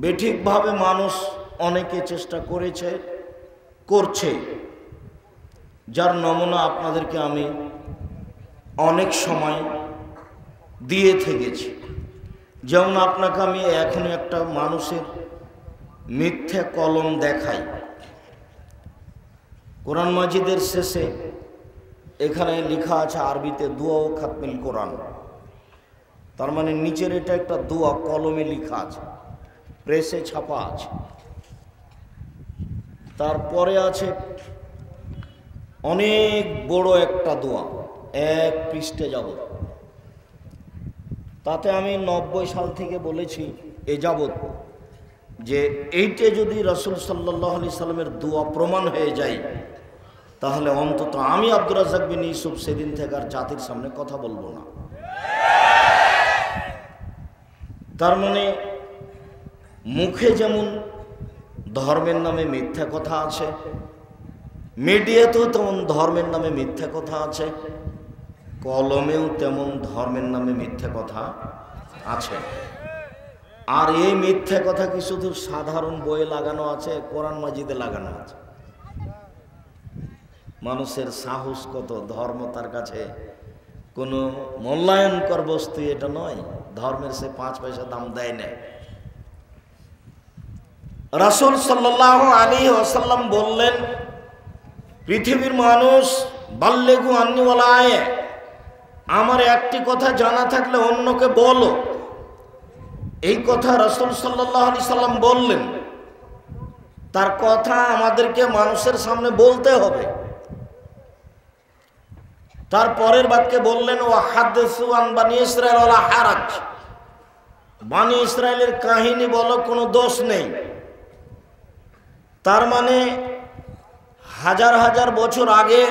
বেঠিকভাবে মানুষ অনেকে চেষ্টা করেছে, করছে, যার নমুনা আপনাদেরকে আমি অনেক সময় দিয়ে থেকেছি। যেমন আপনাকে আমি এখন একটা মানুষের মিথ্যে কলম দেখাই। কোরআন মাজিদের শেষে এখানে লেখা আছে আরবিতে দুয়া ও খাতমিল কোরআন, তার মানে নিচের এটা একটা দোয়া কলমে লেখা আছে, প্রেসে ছাপা আছে। তারপরে আছে অনেক বড় একটা দোয়া, এক পৃষ্ঠে যাবত। তাতে আমি 90 সাল থেকে বলেছি এ যাবত যে এইটা যদি রাসূল সাল্লাল্লাহু আলাইহি সাল্লামের দোয়া প্রমাণ হয়ে যায়, তাহলে অন্তত আমি আব্দুর রাজ্জাক বিন ইউসুফ সেদিন থেকে আর জাতির সামনে কথা বলবো না। তার মানে মুখে যেমন ধর্মের নামে মিথ্যা কথা আছে, মিডিয়াতেও তেমন ধর্মের নামে মিথ্যা কথা আছে, কলমেও তেমন ধর্মের নামে মিথ্যা কথা আছে। আর এই মিথ্যা কথা কি শুধু সাধারণ বইয়ে লাগানো আছে? কোরআন মাজিদে লাগানো আছে। মানুষের সাহস কত! ধর্ম তার কাছে কোনো মূল্যায়নকর বস্তু এটা নয়, ধর্মের সে 5 পয়সা দাম দেয় না। রাসূল সাল্লাল্লাহু আলাইহি ওয়াসাল্লাম বললেন, পৃথিবীর মানুষ বাল্লিগু আন্নি ওয়ালা আয়া, আমার একটি কথা জানা থাকলে অন্যকে বলো। এই কথা রাসূল সাল্লাল্লাহু আলাইহি সাল্লাম বললেন, তার কথা আমাদেরকে মানুষের সামনে বলতে হবে। তারপরের বাক্যে বললেন, ওয়া হাদিসু আন বানি ইসরাঈল ওয়ালা হারাজ, বানি ইসরাইলের কাহিনী বলো, কোনো দোষ নেই। তার মানে হাজার হাজার বছর আগে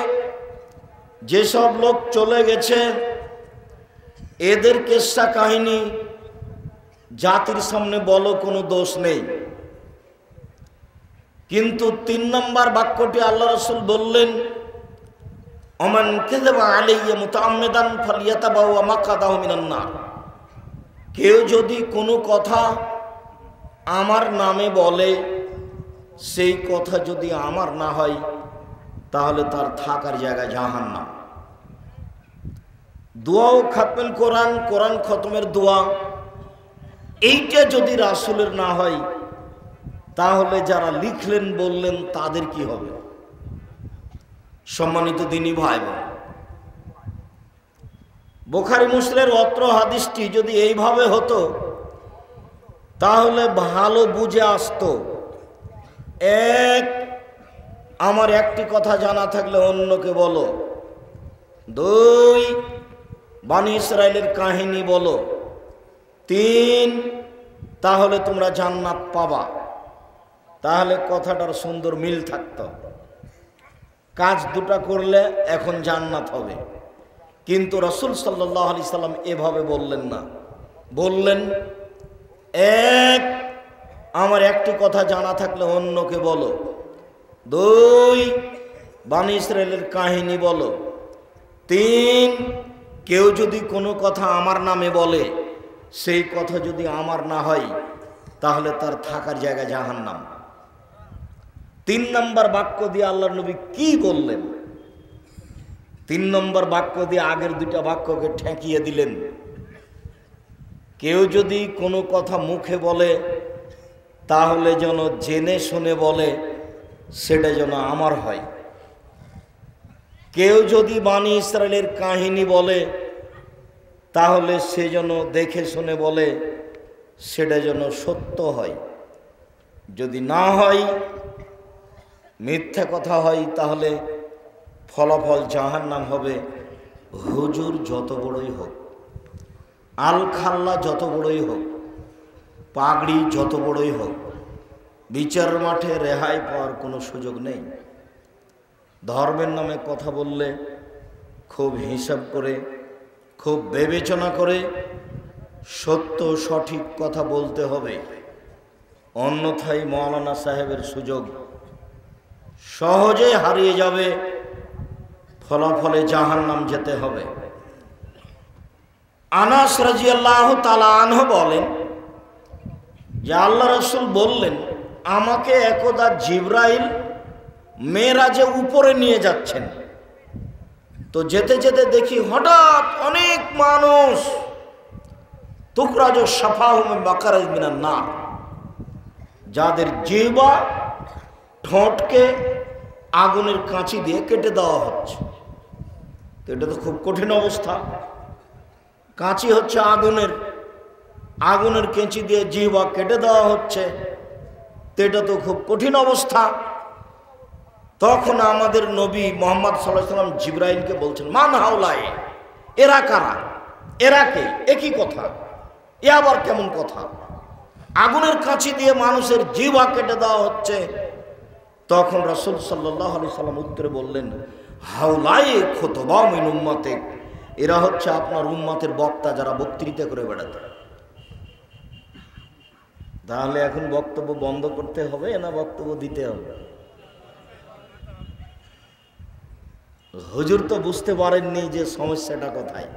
যেসব লোক চলে গেছে, এদের কিস্সা কাহিনী জাতির সামনে বলো, কোনো দোষ নেই। কিন্তু 3 নম্বর বাক্যটি আল্লাহ রাসূল বললেন, ওমান কাযাবা আলাইয়া মুতাআম্মিদান ফালিয়াতাবাওয়া মাকআদাহু মিনান নার, কেউ যদি কোনো কথা আমার নামে বলে, সেই কথা যদি আমার না হয়, তাহলে তার থাকার জায়গা জাহান্নাম। দোয়া ও খাতমুল কোরআন, কোরআন খতমের দোয়া, এইটা যদি রাসূলের না হয়, তাহলে যারা লিখলেন বললেন তাদের কি হবে? সম্মানিত দ্বীনী ভাই বোন, বুখারী মুসলিমের অত্র হাদিসটি যদি এইভাবে হতো, তাহলে ভালো বুঝে আসতো। এক, আমার একটি কথা জানা থাকলে অন্যকে বলো। 2, বানি ইসরাইলের কাহিনী বলো। 3, তাহলে তোমরা জান্নাত পাবা। তাহলে কথাটার সুন্দর মিল থাকতো। কাজ দুটা করলে এখন জান্নাত হবে। কিন্তু রাসূল সাল্লাল্লাহু আলাইহি সাল্লাম এভাবে বললেন না। বললেন, এক, আমার একটি কথা জানা থাকলে অন্যকে বলো। 2, বানি ইসরাইলের কাহিনী বলো। 3, কেউ যদি কোনো কথা আমার নামে বলে, সেই কথা যদি আমার না হয়, তাহলে তার থাকার জায়গা জাহান্নাম। 3 নম্বর বাক্য দিয়ে আল্লাহর নবী কি বললেন? 3 নম্বর বাক্য দিয়ে আগের 2টা বাক্যকে ঠেকিয়ে দিলেন। কেউ যদি কোনো কথা মুখে বলে, তাহলে যেন জেনে শুনে বলে, সেটা যেন আমার হয়। কেউ যদি বানি ইসরাইলের কাহিনী বলে, তাহলে সে যেন দেখে শুনে বলে, সেটা যেন সত্য হয়। যদি না হয়, মিথ্যা কথা হয়, তাহলে ফলাফল জাহান্নাম হবে। হুজুর যত বড়ই হোক, আল খাল্লা যত বড়ই হোক, পাগড়ি যত বড়ই হোক, বিচার মাঠে রেহাই পাওয়ার কোনো সুযোগ নেই। ধর্মের নামে কথা বললে খুব হিসাব করে, খুব বিবেচনা করে সত্য সঠিক কথা বলতে হবে। অন্যথায় মাওলানা সাহেবের সুযোগ সহজে হারিয়ে যাবে, ফলাফলে জাহান্নাম যেতে হবে। আনাস রাদিয়াল্লাহু তাআলা আনহু বলেন, যে আল্লাহ রাসূল বললেন আমাকে একদা জিবরাইল মেরাজে উপরে নিয়ে যাচ্ছেন, তো যেতে যেতে দেখি হঠাৎ অনেক মানুষ তুকরাজ সাফাহুম বাকারাজ মিনান নার, যাদের জিহ্বা ঠোঁটকে আগুনের কাঁচি দিয়ে কেটে দেওয়া হচ্ছে। তো এটা তো খুব কঠিন অবস্থা। কাঁচি হচ্ছে আগুনের কেঁচি দিয়ে জিহ্বা কেটে দেওয়া হচ্ছে, তো এটা তো খুব কঠিন অবস্থা। তখন আমাদের নবী মুহাম্মদ সাল্লাল্লাহু আলাইহি ওয়াসাল্লাম জিবরাইলকে বলছেন, মান হাওলাই, এরা কারা, এরা কে, একই কথা, এ আবার কেমন কথা, আগুনের কাঁচি দিয়ে মানুষের জিহ্বা কেটে দেওয়া হচ্ছে। তখন রাসূল সাল্লাল্লাহু আলাইহি সাল্লাম উত্তরে বললেন, হাওলাই খুতবা মিন উম্মতিক, এরা হচ্ছে আপনার উম্মতের বক্তা, যারা বক্তৃতা করে বেড়াতে। তাহলে এখন বক্তব্য বন্ধ করতে হবে না বক্তব্য দিতে হবে? হুজুর তো বুঝতে পারেননি যে সমস্যাটা কোথায়।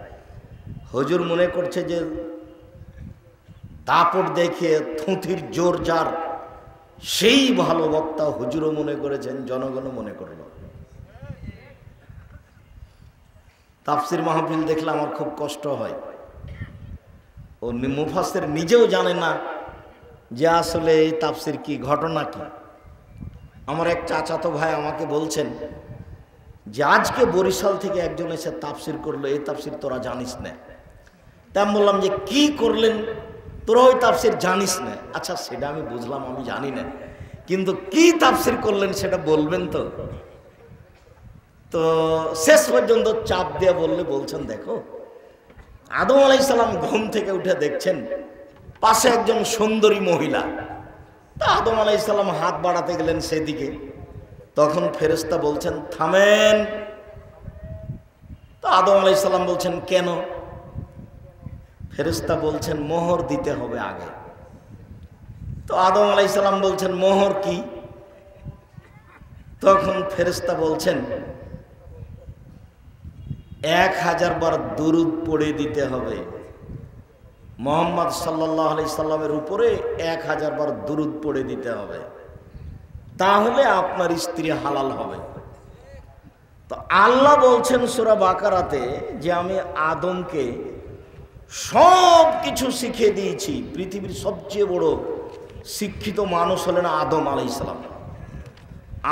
হুজুর মনে করছে যে দাপট দেখে থুঁথির জোর যার সেই ভালো বক্তা। হুজুরও মনে করেছেন, জনগণও মনে করল। তাফসির মাহফিল দেখলে আমার খুব কষ্ট হয়। ও মুফাসসির নিজেও জানে না যে আসলে এই তাফসির কি, ঘটনা কি। আমার এক চাচাতো ভাই আমাকে বলছেন যে আজকে বরিশাল থেকে একজন এসে তাফসির করলো, এই তাফসির তোরা জানিস না। তা আমি বললাম যে কি করলেন, তোরা ওই তাফসির জানিস না? আচ্ছা সেটা আমি বুঝলাম, আমি জানি না, কিন্তু কি তাফসির করলেন সেটা বলবেন তো। তো শেষ পর্যন্ত চাপ দিয়ে বলছেন, দেখো আদম আলাইহিস সালাম ঘুম থেকে উঠে দেখছেন পাশে একজন সুন্দরী মহিলা। তা আদম আলাইহিস সালাম হাত বাড়াতে গেলেন সেদিকে, তখন ফেরেশতা বলছেন থামেন। তো আদম আলাইহিস সালাম বলছেন কেন? ফেরেশতা বলছেন মোহর দিতে হবে আগে। তো আদম আলাইহিস সালাম বলছেন মোহর কি? তখন ফেরেশতা বলছেন 1000 বার দুরূদ পড়ে দিতে হবে মুহাম্মদ সাল্লাল্লাহু আলাইহি সাল্লামের উপরে, 1000 বার দুরূদ পড়ে দিতে হবে, তাহলে আপনার স্ত্রী হালাল হবে। তো আল্লাহ বলছেন সূরা বাকারাতে যে আমি আদমকে সব কিছু শিখিয়ে দিয়েছি। পৃথিবীর সবচেয়ে বড় শিক্ষিত মানুষ হলেন আদম আলাইহিস সালাম।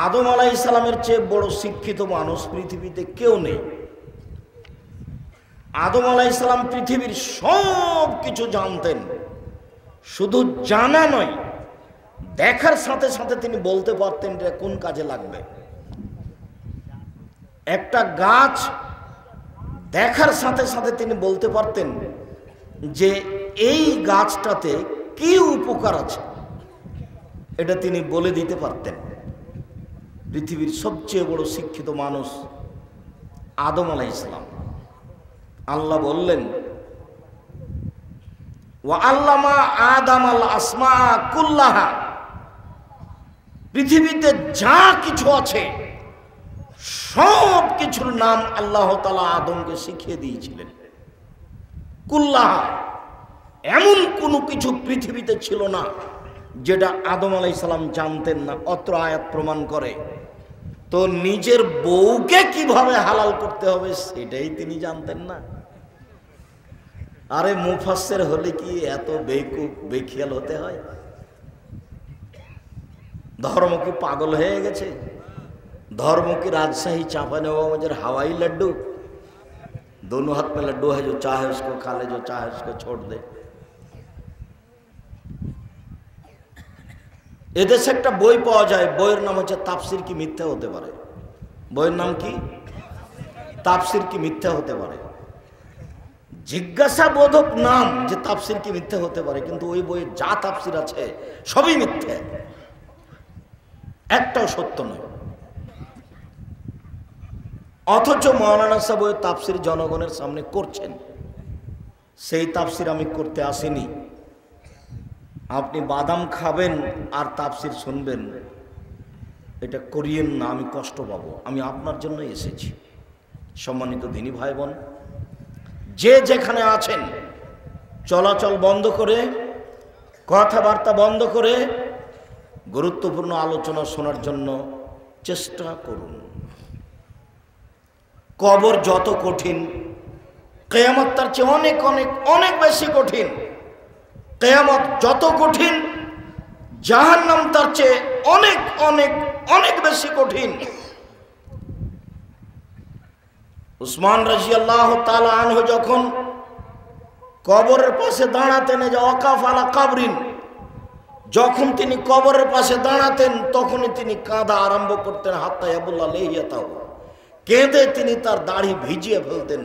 আদম আলাইহিস সালামের চেয়ে বড় শিক্ষিত মানুষ পৃথিবীতে কেউ নেই। আদম আলাইহিস সালাম পৃথিবীর সব কিছু জানতেন। শুধু জানা নয়, দেখার সাথে সাথে তিনি বলতে পারতেন যে কোন কাজে লাগবে। একটা গাছ দেখার সাথে সাথে তিনি বলতে পারতেন যে এই গাছটাতে কি উপকার আছে, এটা তিনি বলে দিতে পারতেন। পৃথিবীর সবচেয়ে বড় শিক্ষিত মানুষ আদম আলাইহিস সালাম। আল্লাহ বললেন ওয়া আল্লামা আদামাল আসমা কুল্লাহা, পৃথিবীতে যা কিছু আছে সব কিছুর নাম আল্লাহ তাআলা আদমকে শিখিয়ে দিয়েছিলেন। কুল্লাহা, এমন কোনো কিছু পৃথিবীতে ছিল না যেটা আদম আলাইহিস সালাম জানতেন না। অত্র আয়াত প্রমাণ করে। তো নিজের বউকে কিভাবে হালাল করতে হবে সেটাই তিনি জানতেন না। আরে মুফাসসির হলে কি এত বেকুব বেখিয়াল হতে হয়? ধর্ম কি পাগল হয়ে গেছে? धर्म की राजशाही चांपानेर हवाई लड्डू, दोनों हाथ में लड्डू है, जो चाहे उसको खा ले, जो चाहे उसको छोड़ दे। এদেশে একটা বই পাওয়া যায়, বইয়ের নাম হচ্ছে তাফসির কি মিথ্যা হতে পারে। বইয়ের নাম কি? তাফসির কি মিথ্যা হতে পারে। জিজ্ঞাসাবোধক নাম যে তাফসির কি মিথ্যা হতে পারে, কিন্তু ওই বইয়ে যা তাফসির আছে সবই মিথ্যা, একটাও সত্য নয়। অথচ মাওলানা সাহেব ওই তাফসির জনগণের সামনে করছেন। সেই তাফসির আমি করতে আসিনি। আপনি বাদাম খাবেন আর তাফসির শুনবেন, এটা করিয়েন না, আমি কষ্ট পাবো। আমি আপনার জন্য এসেছি। সম্মানিত দিনী ভাই বোন, যে যেখানে আছেন চলাচল বন্ধ করে কথাবার্তা বন্ধ করে গুরুত্বপূর্ণ আলোচনা শোনার জন্য চেষ্টা করুন। কবর যত কঠিন, কিয়ামত তার চেয়ে অনেক অনেক অনেক বেশি কঠিন। কিয়ামত যত কঠিন, জাহান্নাম তার চেয়ে অনেক অনেক অনেক বেশি কঠিন। উসমান রাদিয়াল্লাহু তাআলা আনহু যখন কবরের পাশে দাঁড়াতেন, যে ওয়াকাফ আলা কাবরিন, যখন তিনি কবরের পাশে দাঁড়াতেন তখনই তিনি কাঁদা আরম্ভ করতেন। হাত্তা ইয়াবুল্লাহ লাইয়াতাহু, কেঁদে তিনি তার দাড়ি ভিজিয়ে ফেলতেন।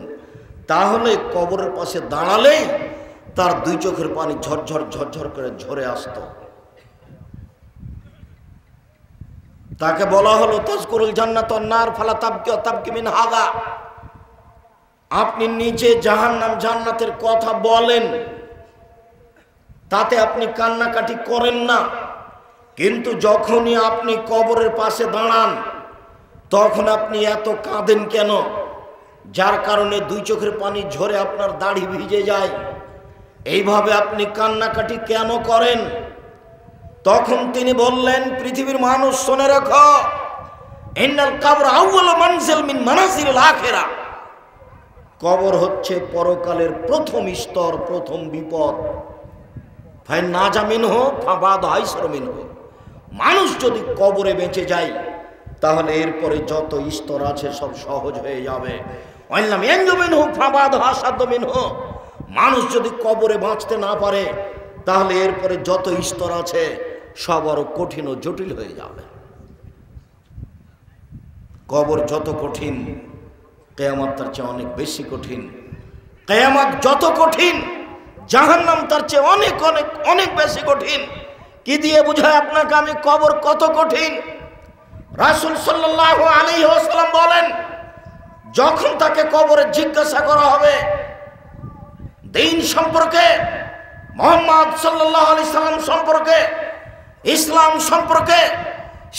তাহলে কবরের পাশে দাঁড়ালেই তার দুই চোখের পানি ঝরঝর ঝরঝর করে ঝরে আসত। তাকে বলা হলো তাজকুরুল জান্নাত ওয়ান নার ফালা তাবকি তাবকি মিন হাদা, আপনি নিজে জাহান্নাম জান্নাতের কথা বলেন, তাতে আপনি কান্নাকাটি করেন না, কিন্তু যখনই আপনি কবরের পাশে দাঁড়ান তখন আপনি এত কাঁদেন কেন? যার কারণে দুই চোখের পানি ঝরে আপনার দাড়ি ভিজে যায়। এইভাবে আপনি কান্নাকাটি কেন করেন? তখন তিনি বললেন, পৃথিবীর মানুষ শুনে রাখো, ইন্নাল কবর আউয়ালু মানজিল মিন মানাজিলিল আখিরা, কবর হচ্ছে পরকালের প্রথম স্তর, প্রথম বিপদ। ফাইন নাজা মিনহু ফাবাদ আইসর মিনহু, মানুষ যদি কবরে বেঁচে যায় তাহলে এরপরে যত স্তর আছে সব সহজ হয়ে যাবে। ওয়াইল্লাম ইয়ানজু মিনহু ফাবাদ আসাদ মিনহু, মানুষ যদি কবরে বাঁচতে না পারে তাহলে এরপরে যত স্তর আছে সব আরো কঠিন ও জটিল হয়ে যাবে। কবর যত কঠিন, কিয়ামত তার চেয়ে অনেক বেশি কঠিন। কিয়ামত যত কঠিন, জাহান্নাম তার চেয়ে অনেক অনেক অনেক বেশি কঠিন। কি দিয়ে বুঝায় আপনাকে আমি কবর কত কঠিন? রাসূল সাল্লাল্লাহু আলাইহি ওয়াসাল্লাম বলেন, যখন তাকে কবরে জিজ্ঞাসা করা হবে দ্বীন সম্পর্কে, মুহাম্মদ সাল্লাল্লাহু আলাইহি সাল্লাম সম্পর্কে, ইসলাম সম্পর্কে,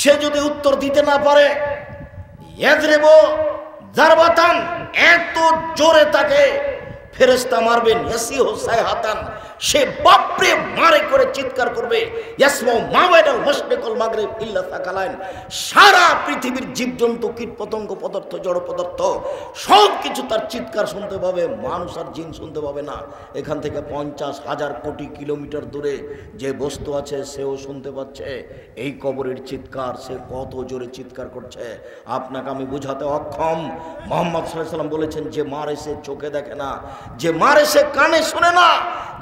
সে যদি উত্তর দিতে না পারে, ইয়াজরিবু জারবাতান, এত জোরে তাকে ফেরেশতা মারবেন, ইয়াসিহু সাইহাতান, সে বাপরে মারে করে চিৎকার করবে, ইয়াসমু মা বাইনাল মাশরিক ওয়াল মাগরিব ইল্লা সাকালাইন, সারা পৃথিবীর জীবজন্তু, কীটপতঙ্গ, পদার্থ, জড় পদার্থ সব কিছু তার চিৎকার শুনতে পাবে, মানুষ আর জিন শুনতে পাবে না। এখান থেকে 50,000 কোটি কিলোমিটার দূরে যে বস্তু আছে সেও শুনতে পাচ্ছে এই কবরের চিৎকার। সে কত জোরে চিৎকার করছে আপনাকে আমি বুঝাতে অক্ষম। মুহাম্মদ সাল্লাল্লাহু আলাইহি ওয়াসাল্লাম বলেছেন, যে মারে সে চোখে দেখে না, যে মারে সে কানে শুনে না,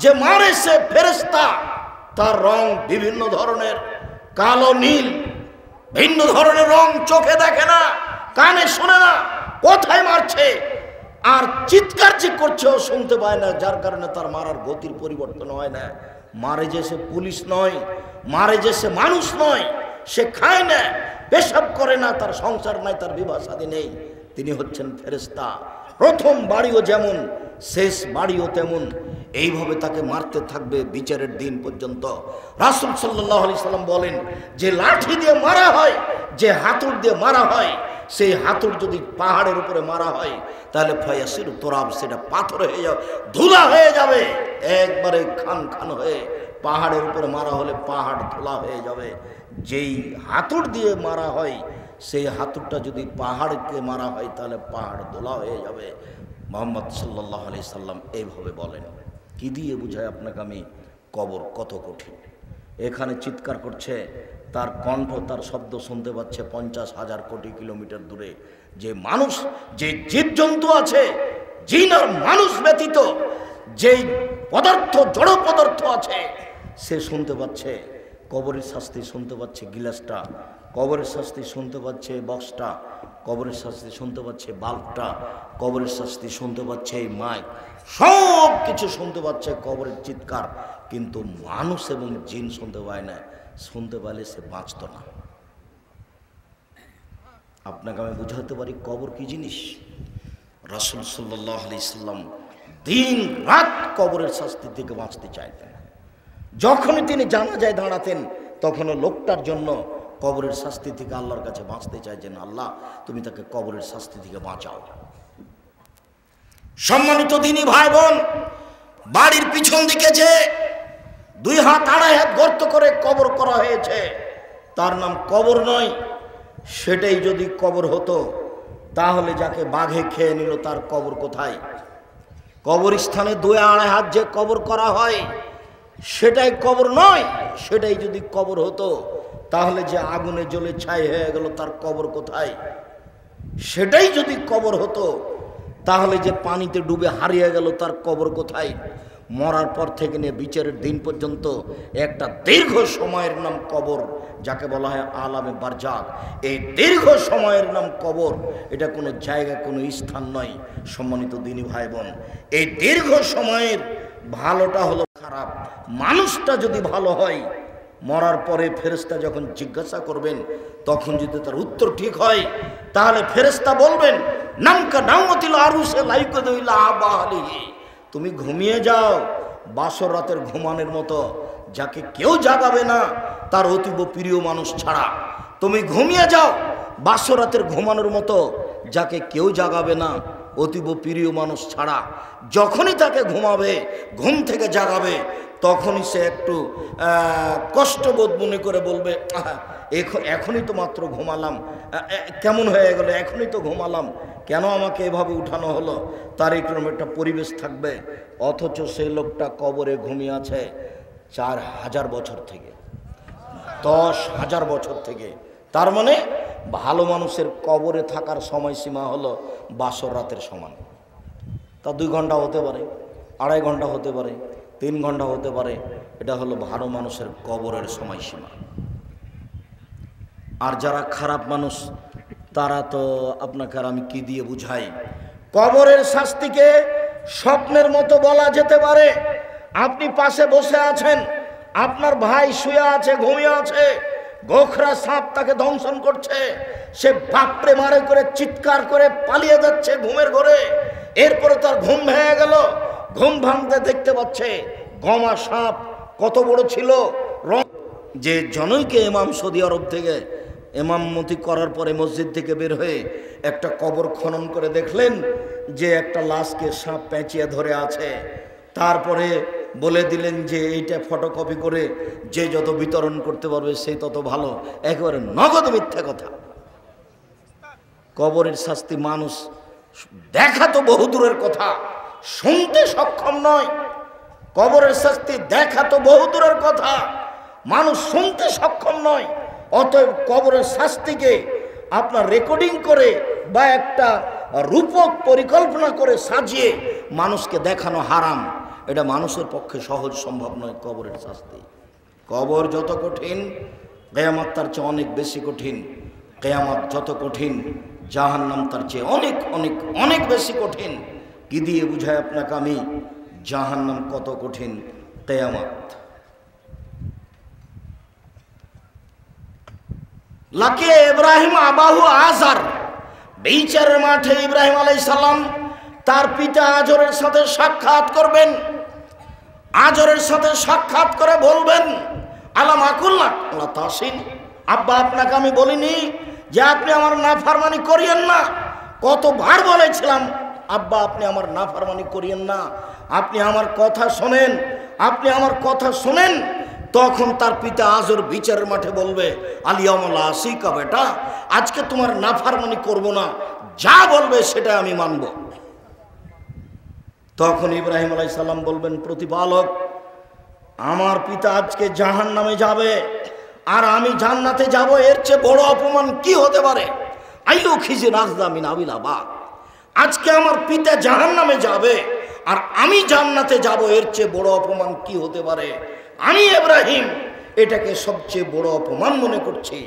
যে মারে সে ফেরেশতা, তার রং বিভিন্ন ধরনের, কালো নীল, ভিন্ন ধরনের রং, চোখে দেখে না, কানে শুনে না, কোথায় মারছে আর চিৎকার যে করছে ও শুনতে পায় না, যার কারণে তার মারার গতির পরিবর্তন হয় না। মারে যে সে পুলিশ নয়, মারে যে সে মানুষ নয়, সে খায় না, পেশাব করে না, তার সংসার নাই, তার বিবাহ শাদী নেই, তিনি হচ্ছেন ফেরেশতা। প্রথম বাড়িও যেমন, শেষ বাড়িও তেমন, এইভাবে তাকে মারতে থাকবে বিচারের দিন পর্যন্ত। রাসূল সাল্লাল্লাহু আলাইহি সাল্লাম বলেন, যে লাঠি দিয়ে মারা হয়, যে হাতুড় দিয়ে মারা হয়, সেই হাতুড় যদি পাহাড়ের উপরে মারা হয় তাহলে ফায়াসির তোরাব, সেটা পাথর হয়ে যাবে, ধুলা হয়ে যাবে, একবারে খান খান হয়ে। পাহাড়ের উপরে মারা হলে পাহাড় ধুলা হয়ে যাবে। যেই হাতুড় দিয়ে মারা হয়, সেই হাতুড়টা যদি পাহাড়কে মারা হয় তাহলে পাহাড় ধুলা হয়ে যাবে। মুহাম্মদ সাল্লাল্লাহু আলাইহি সাল্লাম এইভাবে বলেন। কি দিয়ে বুঝায় আপনাকে আমি কবর কত কঠিন? এখানে চিৎকার করছে, তার কণ্ঠ, তার শব্দ শুনতে পাচ্ছে 50,000 কোটি কিলোমিটার দূরে। যে মানুষ, যে জীবজন্তু আছে, জিন আর মানুষ ব্যতীত যেই পদার্থ, জড় পদার্থ আছে, সে শুনতে পাচ্ছে কবরের শাস্তি, শুনতে পাচ্ছে গিলাসটা, কবরের শাস্তি শুনতে পাচ্ছে বক্সটা, কবরের শাস্তি শুনতে পাচ্ছে বাল্বটা, কবরের শাস্তি শুনতে পাচ্ছে এই মাইক, সব কিছু শুনতে পাচ্ছে কবরের চিৎকার। কিন্তু মানুষ এবং জিন শুনতে পায় না। শুনতে পারলে সে বাঁচত না। আপনাকে আমি বুঝাতে পারি কবর কি জিনিস। রাসূল সাল্লাল্লাহু আলাইহি সাল্লাম দিন রাত কবরের শাস্তি থেকে বাঁচতে চাইতেন। যখনই তিনি জানাজায় দাঁড়াতেন তখনও লোকটার জন্য কবরের শাস্তি থেকে আল্লাহর কাছে বাঁচতে চাইছেন, আল্লাহ তুমি তাকে কবরের শাস্তি থেকে বাঁচাও। সম্মানিত দিনী ভাই বোন, বাড়ির পিছন দিকে যে 2 হাত 2.5 হাত গর্ত করে কবর করা হয়েছে, তার নাম কবর নয়। সেটাই যদি কবর হতো তাহলে যাকে বাঘে খেয়ে নিল তার কবর কোথায়? কবরস্থানে 2-2.5 হাত যে কবর করা হয় সেটাই কবর নয়। সেটাই যদি কবর হতো তাহলে যে আগুনে জ্বলে ছাই হয়ে গেল তার কবর কোথায়? সেটাই যদি কবর হতো তাহলে যে পানিতে ডুবে হারিয়ে গেল তার কবর কোথায়? মরার পর থেকে নিয়ে বিচারের দিন পর্যন্ত একটা দীর্ঘ সময়ের নাম কবর, যাকে বলা হয় আলামে বারজাক। এই দীর্ঘ সময়ের নাম কবর। এটা কোনো জায়গা, কোনো স্থান নয়। সম্মানিত দিনী ভাই বোন, এই দীর্ঘ সময়ের ভালোটা হলো খারাপ। মানুষটা যদি ভালো হয়, মরার পরে ফেরেশতা যখন জিজ্ঞাসা করবেন তখন যদি তার উত্তর ঠিক হয় তাহলে ফেরেশতা বলবেন নামকা নামতিল আরুসে লাইকুদুইলা আবালিহি, তুমি ঘুমিয়ে যাও বাসর রাতের ঘুমানোর মতো, যাকে কেউ জাগাবে না তার অতীব প্রিয় মানুষ ছাড়া। তুমি ঘুমিয়ে যাও বাসর রাতের ঘুমানোর মতো, যাকে কেউ জাগাবে না অতীব প্রিয় মানুষ ছাড়া। যখনই তাকে ঘুমাবে, ঘুম থেকে জাগাবে, তখনই সে একটু কষ্টবোধ মনে করে বলবে এখনই তো মাত্র ঘুমালাম, কেমন হয়ে গেল, এখনই তো ঘুমালাম, কেন আমাকে এভাবে উঠানো হলো? তার এরকম একটা পরিবেশ থাকবে। অথচ সেই লোকটা কবরে ঘুমিয়ে আছে 4000 বছর থেকে, 10,000 বছর থেকে। তার মানে ভালো মানুষের কবরে থাকার সময়সীমা হলো বাসর রাতের সমান। তা 2 ঘন্টা হতে পারে, 2.5 ঘন্টা হতে পারে, 3 ঘন্টা হতে পারে। এটা হলো ভালো মানুষের কবরের সময়সীমা। আর যারা খারাপ মানুষ তারা তো আপনাকে আর আমি কি দিয়ে বুঝাই? কবরের শাস্তিকে স্বপ্নের মতো বলা যেতে পারে। আপনি পাশে বসে আছেন, আপনার ভাই শুয়ে আছে, ঘুমিয়ে আছে, গোখরা সাপ তাকে দংশন করছে, সে বাপরে মারে করে চিৎকার করে পালিয়ে যাচ্ছে ঘুমের ঘরে। এরপরে তার ঘুম ভেঙে গেল, ঘুম ভাঙতে দেখতে পাচ্ছে গমা সাপ কত বড় ছিল। যে জনৈকে ইমাম সৌদি আরব থেকে ইমামতি করার পরে মসজিদ থেকে বের হয়ে একটা কবর খনন করে দেখলেন যে একটা লাশকে সাপ পেঁচিয়ে ধরে আছে। তারপরে বলে দিলেন যে এইটা ফটোকপি করে যে যত বিতরণ করতে পারবে সেই তত ভালো। একেবারে নগদ মিথ্যা কথা। কবরের শাস্তি মানুষ দেখা তো বহু দূরের কথা, শুনতে সক্ষম নয়। কবরের শাস্তি দেখা তো বহু দূরের কথা, মানুষ শুনতে সক্ষম নয়। অতএব কবরের শাস্তিকে আপনার রেকর্ডিং করে বা একটা রূপক পরিকল্পনা করে সাজিয়ে মানুষকে দেখানো হারাম। এটা মানুষের পক্ষে সহজ সম্ভব নয়। কবরের শাস্তি, কবর যত কঠিন কিয়ামত তার চেয়ে অনেক বেশি কঠিন। কিয়ামত যত কঠিন জাহান্নাম তার চেয়ে অনেক অনেক অনেক বেশি কঠিন। কি দিয়ে বুঝায় আপনাকে আমি জাহান্নাম কত কঠিন, কিয়ামত। লাকে ইব্রাহিম আবাহু আজার, বিচারের মাঠে ইব্রাহিম আলাইহিস সালাম তার পিতা আজরের সাথে সাক্ষাৎ করবেন। আজরের সাথে সাক্ষাৎ করে বলবেন আলাম আকুল্লাহ আল্লাহ তাসিন, আব্বা আপনাকে আমি বলিনি যে আপনি আমার নাফরমানি করিয়েন না? কতবার বলেছিলাম আব্বা আপনি আমার নাফরমানি করিয়েন না, আপনি আমার কথা শোনেন, আপনি আমার কথা শোনেন। তখন তার পিতা আজর বিচারের মাঠে বলবে আলিয়ামুল্লাহ আসিকা, বেটা আজকে তোমার নাফরমানি করব না, যা বলবে সেটা আমি মানব। তখন ইব্রাহিম আলাইহিস সালাম বলবেন প্রতিপালক, আমার পিতা আজকে জাহান্নামে যাবে আর আমি জান্নাতে যাব, এর চেয়ে বড় অপমান কি হতে পারে? আইয়ু খিজি রাজদা মিন আবিলাবাদ, আজকে আমার পিতা জাহান্নামে যাবে আর আমি জান্নাতে যাব, এর চেয়ে বড় অপমান কি হতে পারে? আমি ইব্রাহিম এটাকে সবচেয়ে বড় অপমান মনে করছি।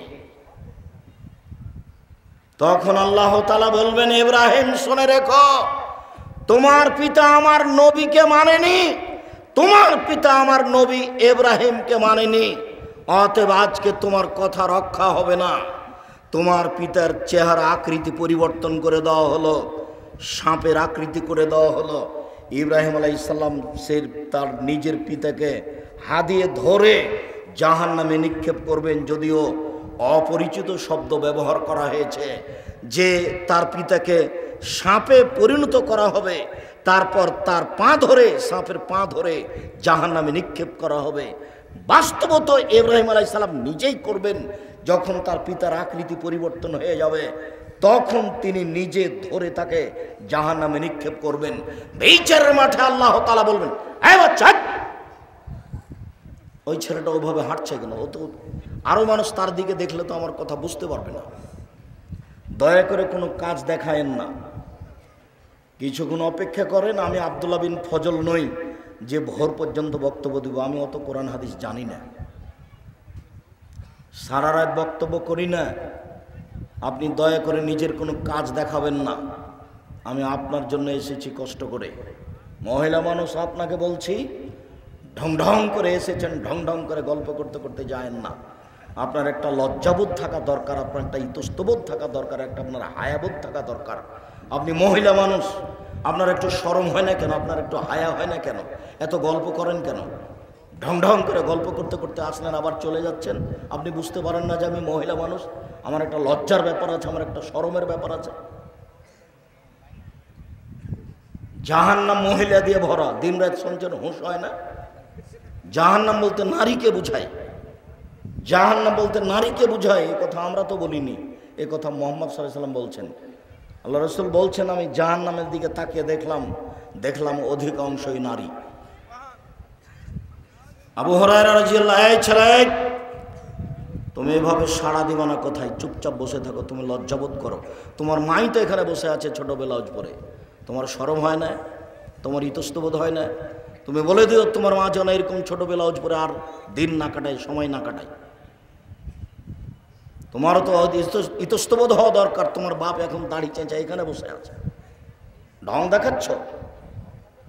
তখন আল্লাহ তাআলা বলবেন ইব্রাহিম শুনে রেখো, তোমার পিতা আমার নবীকে মানেনি, তোমার পিতা আমার নবী ইব্রাহিমকে মানেনি, অতএব আজকে তোমার কথা রক্ষা হবে না। তোমার পিতার চেহারা আকৃতি পরিবর্তন করে দেওয়া হলো, সাপের আকৃতি করে দেওয়া হলো। ইব্রাহিম আলাইহিস সালাম সে তার নিজের পিতাকে হাদিয়ে ধরে জাহান্নামে নিক্ষেপ করবেন। যদিও অপরিচিত শব্দ ব্যবহার করা হয়েছে যে তার পিতাকে সাপে পরিণত করা হবে, তারপর তার পা ধরে, সাপের পা ধরে জাহান্নামে নিক্ষেপ করা হবে। বাস্তবত ইব্রাহিম আলাইহিস সালাম নিজেই করবেন। যখন তার পিতার আকৃতি পরিবর্তন হয়ে যাবে তখন তিনি নিজে ধরে তাকে জাহান্নামে নিক্ষেপ করবেন। বিচারের মাঠে আল্লাহ তাআলা বলবেন, এই বাচ্চা, ওই ছেলেটা ওইভাবে হাঁটছে কেন? ও তো আরো মানুষ তার দিকে দেখলে তো আমার কথা বুঝতে পারবে না। দয়া করে কোনো কাজ দেখায়েন না, কিছুক্ষণ অপেক্ষা করেন। আমি আব্দুল্লাহ বিন ফজল নই যে ভোর পর্যন্ত বক্তব্য দিব। আমি অত কোরআন হাদিস জানি না, সারা রাত বক্তব্য করি না। আপনি দয়া করে নিজের কোনো কাজ দেখাবেন না। আমি আপনার জন্য এসেছি কষ্ট করে। মহিলা মানুষ, আপনাকে বলছি, ঢং ঢং করে এসেছেন, ঢং ঢং করে গল্প করতে করতে যায়েন না। আপনার একটা লজ্জাবোধ থাকা দরকার, আপনার একটা ইতস্তবোধ থাকা দরকার, একটা আপনার হায়াবোধ থাকা দরকার। আপনি মহিলা মানুষ, আপনার একটু শরম হয় না কেন? আপনার একটু হায়া হয় না কেন? এত গল্প করেন কেন? ঢং ঢং করে গল্প করতে করতে আসলেন, আবার চলে যাচ্ছেন। আপনি বুঝতে পারেন না যে আমি মহিলা মানুষ, আমার একটা লজ্জার ব্যাপার আছে, আমার একটা শরমের ব্যাপার আছে। জাহান্নাম মহিলা দিয়ে ভরা, দিন রাত শুনছেন, হুঁশ হয় না? জাহান্নাম বলতে নারীকে বুঝায়, জাহান্নাম বলতে নারীকে বুঝায়। এ কথা আমরা তো বলিনি, এ কথা মুহাম্মদ সাল্লাল্লাহু আলাইহি ওয়াসাল্লাম বলছেন। আল্লাহ রাসূল বলছেন, আমি জাহান্নামের দিকে তাকিয়ে দেখলাম অধিকাংশই নারী। আবু হুরায়রা রাদিয়াল্লাহু আনহু, এই ছেলে, তুমি এভাবে সাড়া দিবা না কোথায়, চুপচাপ বসে থাকো, তুমি লজ্জাবোধ করো। তোমার মাই তো এখানে বসে আছে ছোট ব্লাউজ পরে, তোমার শরম হয় না? তোমার ইতস্তবোধ হয় না? তুমি বলে দিও তোমার মা যেন এরকম ছোট ব্লাউজ পরে আর দিন না কাটায়, সময় না কাটায়। তোমারও তো ইতস্তবোধ হওয়া দরকার। তোমার বাপ এখন দাড়ি চেঁচা এখানে বসে আছে, ঢং দেখাচ্ছ,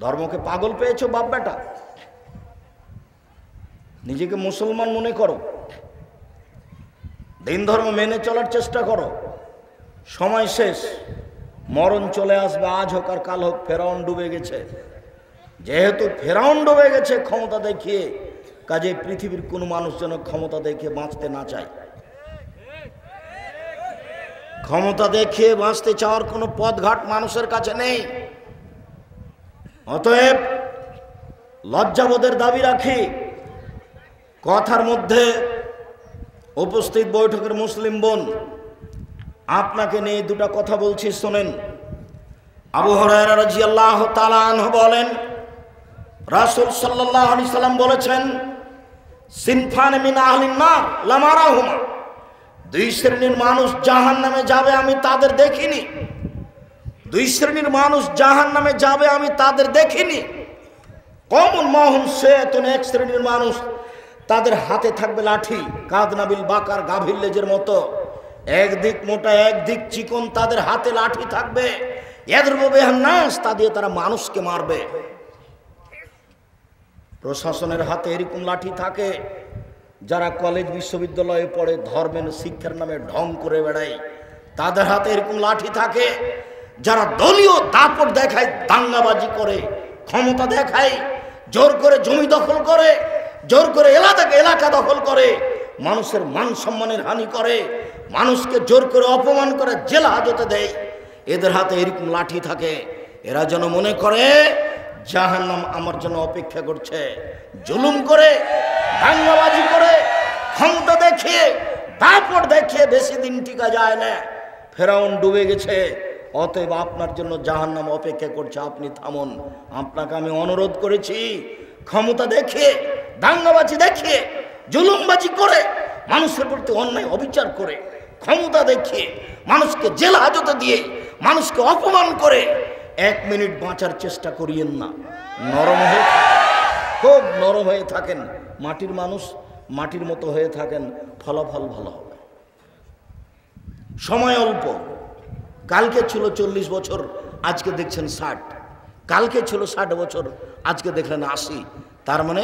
ধর্মকে পাগল পেয়েছো বাপ বেটা। নিজেকে মুসলমান মনে করো, দিন ধর্ম মেনে চলার চেষ্টা করো। সময় শেষ, মরণ চলে আসবে, আজ হোক আর কাল হোক। ফেরাউন ডুবে গেছে, যেহেতু ফেরাউন ডুবে গেছে ক্ষমতা দেখিয়ে, কাজে পৃথিবীর কোনো মানুষ যেন ক্ষমতা দেখিয়ে বাঁচতে না চায়। ক্ষমতা দেখিয়ে বাঁচতে চাওয়ার কোনো পথঘাট মানুষের কাছে নেই। অতএব লজ্জাবোধের দাবি রাখি। কথার মধ্যে উপস্থিত বৈঠকের মুসলিম বোন, আপনাকে নিয়ে দুটা কথা বলছি, শোনেন। আবু হুরায়রা রাদিয়াল্লাহু তাআলা আনহু বলেন, রাসূল সাল্লাল্লাহু আলাইহি সাল্লাম বলেছেন, সিনফান মিন আহলিন নার লামারাহুমা, দুই শ্রেণীর মানুষ জাহান্নামে যাবে, আমি তাদের দেখিনি। দুই শ্রেণীর মানুষ জাহান্নামে যাবে, আমি তাদের দেখিনি। কমন মাহুম শায়াতুন, এক শ্রেণীর মানুষ, তাদের হাতে থাকবে লাঠি, কাদনাবিল বাকার, গাভীর লেজের মতো, একদিক মোটা একদিক চিকন, তাদের হাতে লাঠি থাকবে। ইয়াদরুবু বিহান নাস, তা দিয়ে তারা মানুষকে মারবে। প্রশাসনের হাতে এরকম লাঠি থাকে, যারা কলেজ বিশ্ববিদ্যালয়ে পড়ে ধর্মের শিক্ষার নামে ঢং করে বেড়ায়, তাদের হাতে এরকম লাঠি থাকে। যারা দলীয় দাপট দেখায়, দাঙ্গাবাজি করে, ক্ষমতা দেখায়, জোর করে জমি দখল করে, জোর করে এলাকা দখল করে, মানুষের মান সম্মানের হানি করে, মানুষকে জোর করে অপমান করে জেল হাজতে দেয়, এদের হাতে এরকম লাঠি থাকে। এরা যেন মনে করে জাহান্নাম আমার জন্য অপেক্ষা করছে। জুলুম করে, দাঙ্গাবাজি করে, ক্ষমতা দেখিয়ে, দাপট দেখিয়ে বেশি দিন টিকা যায় না। ফেরাউন ডুবে গেছে, অতএব আপনার জন্য জাহান্নাম অপেক্ষা করছে। আপনি থামুন। আপনাকে আমি অনুরোধ করেছি, ক্ষমতা দেখিয়ে, দাঙ্গাবাজি দেখিয়ে, জুলুমবাজি করে, মানুষের প্রতি অন্যায় অবিচার করে, ক্ষমতা দেখিয়ে, মানুষকে জেল হাজতে দিয়ে, মানুষকে অপমান করে 1 মিনিট বাঁচার চেষ্টা করিয়েন না। নরম হয়ে থাকেন, খুব নরম হয়ে থাকেন, মাটির মানুষ, মাটির মতো হয়ে থাকেন, ফলাফল ভালো হবে। সময় অল্প। কালকে ছিল 40 বছর, আজকে দেখছেন 60। কালকে ছিল 60 বছর, আজকে দেখলেন 80। তার মানে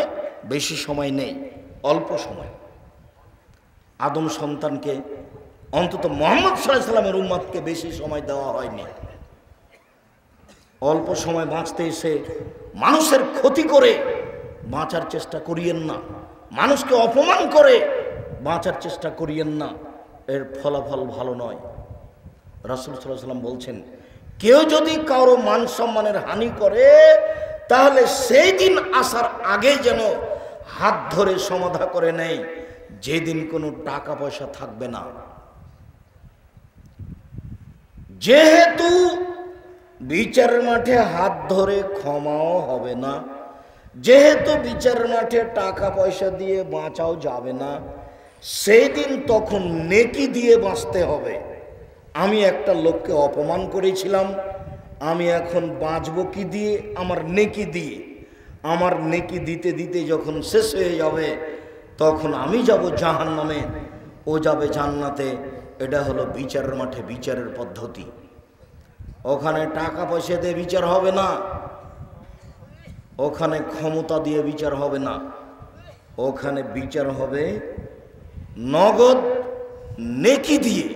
বেশি সময় নেই, অল্প সময়। আদম সন্তানকে, অন্তত মুহাম্মদ সাল্লাল্লাহু আলাইহি ওয়াসাল্লামের উম্মতকে বেশি সময় দেওয়া হয়নি। অল্প সময় বাঁচতে এসে মানুষের ক্ষতি করে বাঁচার চেষ্টা করিয়েন না, মানুষকে অপমান করে বাঁচার চেষ্টা করিয়েন না, এর ফলাফল ভালো নয়। রাসূল সাল্লাল্লাহু আলাইহি ওয়াসাল্লাম বলছেন, কেউ যদি কারো মান সম্মানের হানি করে তাহলে সেই দিন আসার আগে যেন হাত ধরে সমাধা করে নেয়, যেদিন কোনো টাকা পয়সা থাকবে না। যেহেতু বিচারের মাঠে হাত ধরে ক্ষমাও হবে না, যেহেতু বিচারের মাঠে টাকা পয়সা দিয়ে বাঁচাও যাবে না, সেই দিন তখন নেকি দিয়ে বাঁচতে হবে। আমি একটা লোককে অপমান করেছিলাম, আমি এখন বাঁচবো কি দিয়ে? আমার নেকি দিয়ে। আমার নেকি দিতে দিতে যখন শেষ হয়ে যাবে তখন আমি যাব জাহান্নামে, ও যাবে জান্নাতে। এটা হলো বিচারের মাঠে বিচারের পদ্ধতি। ওখানে টাকা পয়সা দিয়ে বিচার হবে না, ওখানে ক্ষমতা দিয়ে বিচার হবে না, ওখানে বিচার হবে নগদ নেকি দিয়ে।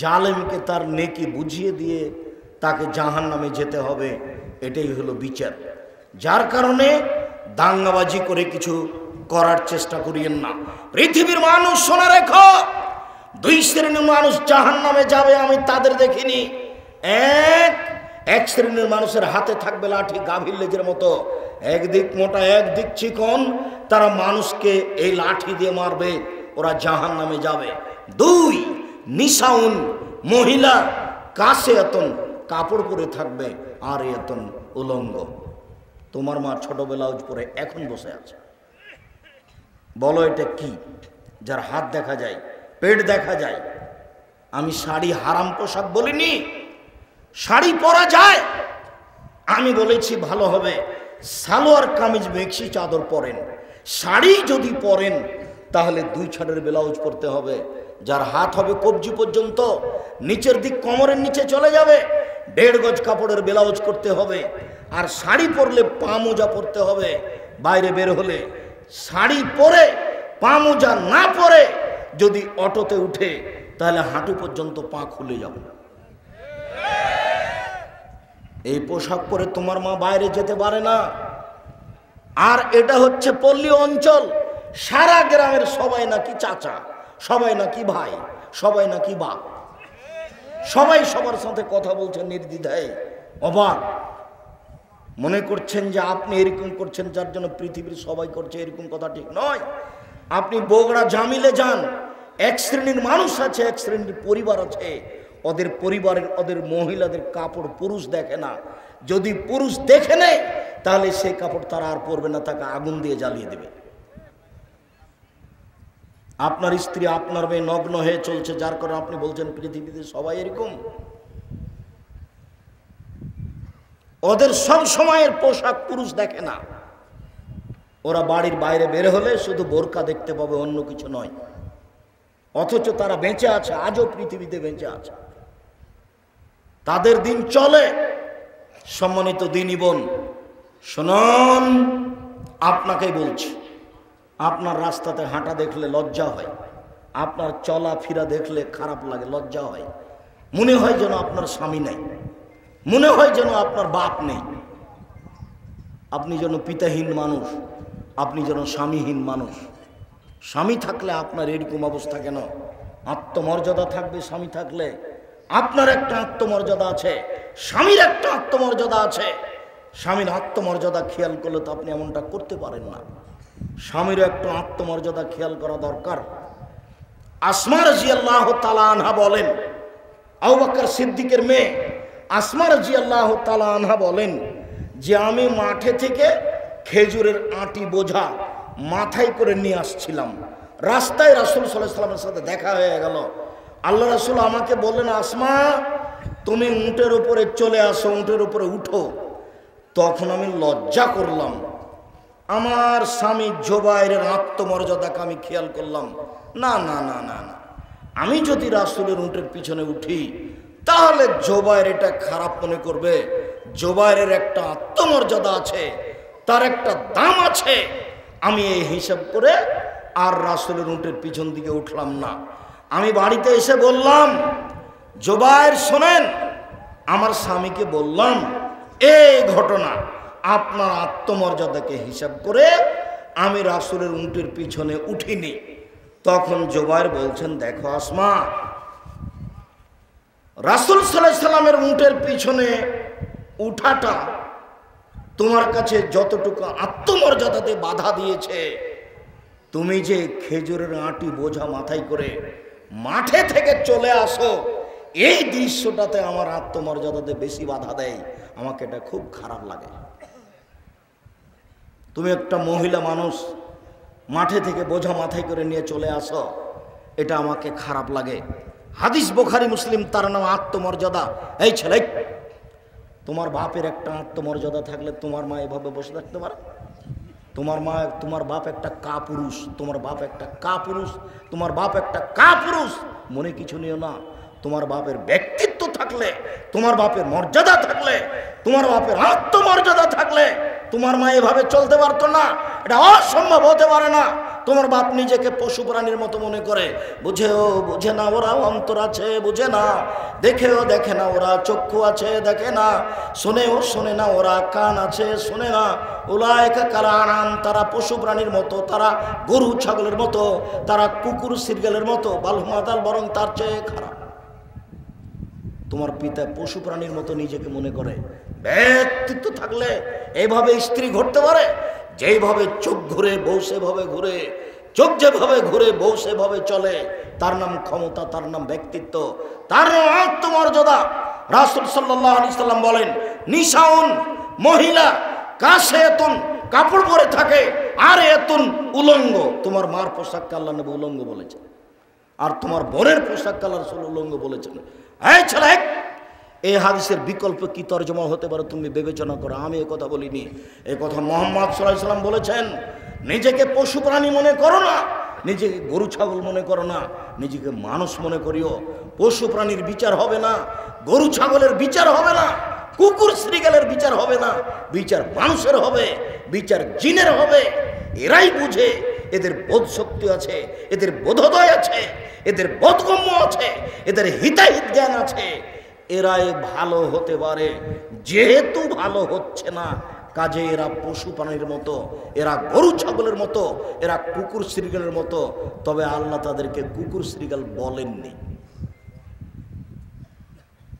জালেমকে তার নেকি বুঝিয়ে দিয়ে তাকে জাহান্নামে যেতে হবে, এটাই হলো বিচার। যার কারণে দাঙ্গাবাজি করে কিছু করার চেষ্টা করিয়েন না। পৃথিবীর মানুষ শোনা রেখো, দুই শ্রেণীর মানুষ জাহান্নামে যাবে আমি তাদের দেখিনি। এক শ্রেণীর মানুষের হাতে থাকবে লাঠি গাভীর লেজের মতো, একদিক মোটা একদিক চিকন, তারা মানুষকে এই লাঠি দিয়ে মারবে, ওরা জাহান্নামে যাবে। দুই, নিসাউন, মহিলা, কাছে এতন, কাপড় পরে থাকবে, আর এতন উলঙ্গ। তোমার মা ছোট ব্লাউজ পরে এখন বসে আছে, বলো এটা কি? যার হাত দেখা যায়, পেট দেখা যায়। আমি শাড়ি হারাম পোশাক বলিনি, শাড়ি পরা যায়। আমি বলেছি ভালো হবে সালোয়ার কামিজ মেক্সি চাদর পরেন। শাড়ি যদি পরেন তাহলে 2 ছাড়ের ব্লাউজ পরতে হবে, যার হাত হবে কবজি পর্যন্ত, নিচের দিক কোমরের নিচে চলে যাবে। 1.5 গজ কাপড়ের ব্লাউজ করতে হবে। আর শাড়ি পরলে পা মোজা পরতে হবে। বাইরে বের হলে শাড়ি পরে পা মোজা না পরে যদি অটোতে উঠে তাহলে হাঁটু পর্যন্ত পা খুলে যাবে। এই পোশাক পরে তোমার মা বাইরে যেতে পারে না। আর এটা হচ্ছে পল্লী অঞ্চল, সারা গ্রামের সবাই নাকি চাচা, সবাই নাকি ভাই, সবাই নাকি বাপ, সবাই সবার সাথে কথা বলছেন নির্দ্বিধায়। অবাক মনে করছেন যে আপনি এরকম করছেন যার জন্য পৃথিবীর সবাই করছে, এরকম কথা ঠিক নয়। আপনি বগুড়া জামিলে যান, এক শ্রেণীর মানুষ আছে, এক শ্রেণীর পরিবার আছে, ওদের পরিবারের ওদের মহিলাদের কাপড় পুরুষ দেখে না। যদি পুরুষ দেখে নেয় তাহলে সেই কাপড় তারা আর পরবে না, তাকে আগুন দিয়ে জ্বালিয়ে দেবে। আপনার স্ত্রী আপনার মেয়ে নগ্ন হয়ে চলছে, যার কারণে আপনি বলছেন পৃথিবীতে সবাই এরকম। ওদের সব সময়ের পোশাক পুরুষ দেখে না। ওরা বাড়ির বাইরে বের হলে শুধু বোরকা দেখতে পাবে, অন্য কিছু নয়। অথচ তারা বেঁচে আছে, আজও পৃথিবীতে বেঁচে আছে, তাদের দিন চলে। সম্মানিত দিনী বোন শুনুন, আপনাকেই বলছি, আপনার রাস্তাতে হাঁটা দেখলে লজ্জা হয়, আপনার চলাফেরা দেখলে খারাপ লাগে, লজ্জা হয়। মনে হয় যেন আপনার স্বামী নেই, মনে হয় যেন আপনার বাপ নেই, আপনি যেন পিতাহীন মানুষ, আপনি যেন স্বামীহীন মানুষ। স্বামী থাকলে আপনার এরকম অবস্থা কেন? আত্মমর্যাদা থাকবে স্বামী থাকলে। আপনার একটা আত্মমর্যাদা আছে, স্বামীর একটা আত্মমর্যাদা আছে। স্বামীর আত্মমর্যাদা খেয়াল করলে তো আপনি এমনটা করতে পারেন না। স্বামীর একটা আত্মমর্যাদা খেয়াল করা দরকার। আসমা রাদিয়াল্লাহু তাআলা আনহা বলেন, আবু বকর সিদ্দিকের মেয়ে আসমা রাদিয়াল্লাহু তাআলা আনহা বলেন যে আমি মাঠে থেকে খেজুরের আটি বোঝা মাথায় করে নিয়ে আসছিলাম। রাস্তায় রাসূল সাল্লাল্লাহু আলাইহি ওয়াসাল্লামের সাথে দেখা হয়ে গেল। আল্লাহ রাসূল আমাকে বললেন, আসমা তুমি উটের উপরে চলে আসো, উটের উপরে উঠো। তখন আমি লজ্জা করলাম, আমার স্বামী জুবাইরের আত্মমর্যাদাকে আমি খেয়াল করলাম। না না না না না, আমি যদি রাসূলের উটের পিছনে উঠি তাহলে জুবাইর এটা খারাপ মনে করবে। জুবাইরের একটা আত্মমর্যাদা আছে, তার একটা দাম আছে। আমি এই হিসাব করে আর রাসূলের উটের পিছন দিকে উঠলাম না। আমি বাড়িতে এসে বললাম, জুবাইর শোনেন, আমার স্বামীকে বললাম এই ঘটনা, আপনার আত্মমর্যাদাকে হিসাব করে আমি রাসূলের উটের পিছনে উঠিনি। তখন জুবাইর বলছেন, দেখো আসমা, রাসূল সাল্লাল্লাহু আলাইহি সাল্লামের উটের পিছনে উঠাটা তোমার কাছে যতটুকু আত্মমর্যাদাতে বাধা দিয়েছে, তুমি যে খেজুরের আঁটি বোঝা মাথায় করে মাঠে থেকে চলে আসো, এই দৃশ্যটাতে আমার আত্মমর্যাদাতে বেশি বাধা দেয়। আমাকে এটা খুব খারাপ লাগে। তুমি একটা মহিলা মানুষ মাঠে থেকে বোঝা মাথায় করে নিয়ে চলে আসো, এটা আমাকে খারাপ লাগে। হাদিস বুখারী মুসলিম, তার নাম আত্মমর্যাদা। এই ছেলে, তোমার বাপের একটা আত্মমর্যাদা থাকলে তোমার মা এভাবে বসে থাকতে পারে? তোমার বাপ একটা কাপুরুষ, তোমার বাপ একটা কাপুরুষ, তোমার বাপ একটা কাপুরুষ। মনে কিছু নিও না। তোমার বাপের ব্যক্তিত্ব থাকলে, তোমার বাপের মর্যাদা থাকলে, তোমার বাপের আত্মমর্যাদা থাকলে তোমার মা এভাবে চলতে পারতো না। এটা অসম্ভব হতে পারে না। তোমার বাপ নিজেকে পশু প্রাণীর মতো মনে করে। বুঝেও বুঝে না ওরা, অন্তর আছে বুঝে না, দেখেও দেখে না ওরা, চক্ষু আছে দেখে না, শোনেও শোনে না ওরা, কান আছে শোনে না। উলাইকা কাল আনাম, তারা পশু প্রাণীর মতো, তারা গরু ছাগলের মতো, তারা কুকুর শৃগালের মতো, বালহুমাদাল, বরং তার চেয়ে খারাপ। তোমার পিতা পশু প্রাণীর মতো নিজেকে মনে করে। ব্যক্তিত্ব থাকলে এইভাবে স্ত্রী ঘুরতে পারে? যেইভাবে চোখ ঘুরে বউ সেভাবে ঘুরে, চোখ যেভাবে ঘুরে বউ সেভাবে চলে। তার নাম ক্ষমতা, তার নাম ব্যক্তিত্ব, তার নাম আত্মমর্যাদা। রাসূল সাল্লাল্লাহু আলাইহি সাল্লাম বলেন, নিসাউন, মহিলা, কাসিয়াতুন, কাপড় পরে থাকে, আর এতুন, উলঙ্গ। তোমার মার পোশাককে আল্লাহ নবী উলঙ্গ বলেছেন, আর তোমার বোনের পোশাককে আল্লাহ রাসূল উলঙ্গ বলেছেন। এই ছেলে, এই হাদিসের বিকল্প কি তরজমা হতে পারে তুমি বিবেচনা করো। আমি এ কথা বলিনি, এ কথা মুহাম্মদ সাল্লাল্লাহু আলাইহি সাল্লাম বলেছেন। নিজেকে পশু প্রাণী মনে করো না, নিজেকে গরু ছাগল মনে করো না, নিজেকে মানুষ মনে করিও। পশু প্রাণীর বিচার হবে না, গরু ছাগলের বিচার হবে না, কুকুর শৃগালের বিচার হবে না, বিচার মানুষের হবে, বিচার জিনের হবে। এরাই বুঝে, এদের বোধ শক্তি আছে, এদের বোধোদয় আছে, এদের বোধগম্য আছে, এদের হিতাহিত জ্ঞান আছে। এরাই ভালো হতে পারে। যেহেতু ভালো হচ্ছে না, কাজে এরা পশু প্রাণীর মতো, এরা গরু ছাগলের মতো, এরা কুকুর শৃগালের মতো। তবে আল্লাহ তাদেরকে কুকুর শৃগাল বলেননি।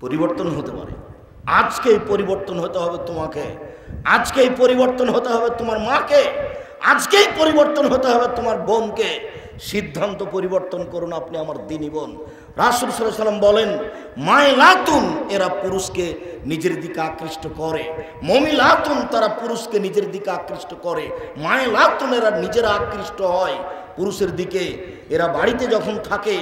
পরিবর্তন হতে পারে। আজকেই পরিবর্তন হতে হবে তোমাকে, আজকেই পরিবর্তন হতে হবে তোমার মাকে, আজকেই পরিবর্তন হতে হবে তোমার বোনকে। সিদ্ধান্ত পরিবর্তন করুন, আপনি আমার দিনী বোন। রাসূল সাল্লাল্লাহু আলাইহি সাল্লাম বলেন, মাইলাতুন, এরা পুরুষকে নিজের দিকে আকৃষ্ট করে। মমিলাতুন, তারা পুরুষকে নিজের দিকে আকৃষ্ট করে। মাইলাতুন, এরা নিজেরা আকৃষ্ট হয় পুরুষের দিকে। এরা বাড়িতে যখন থাকে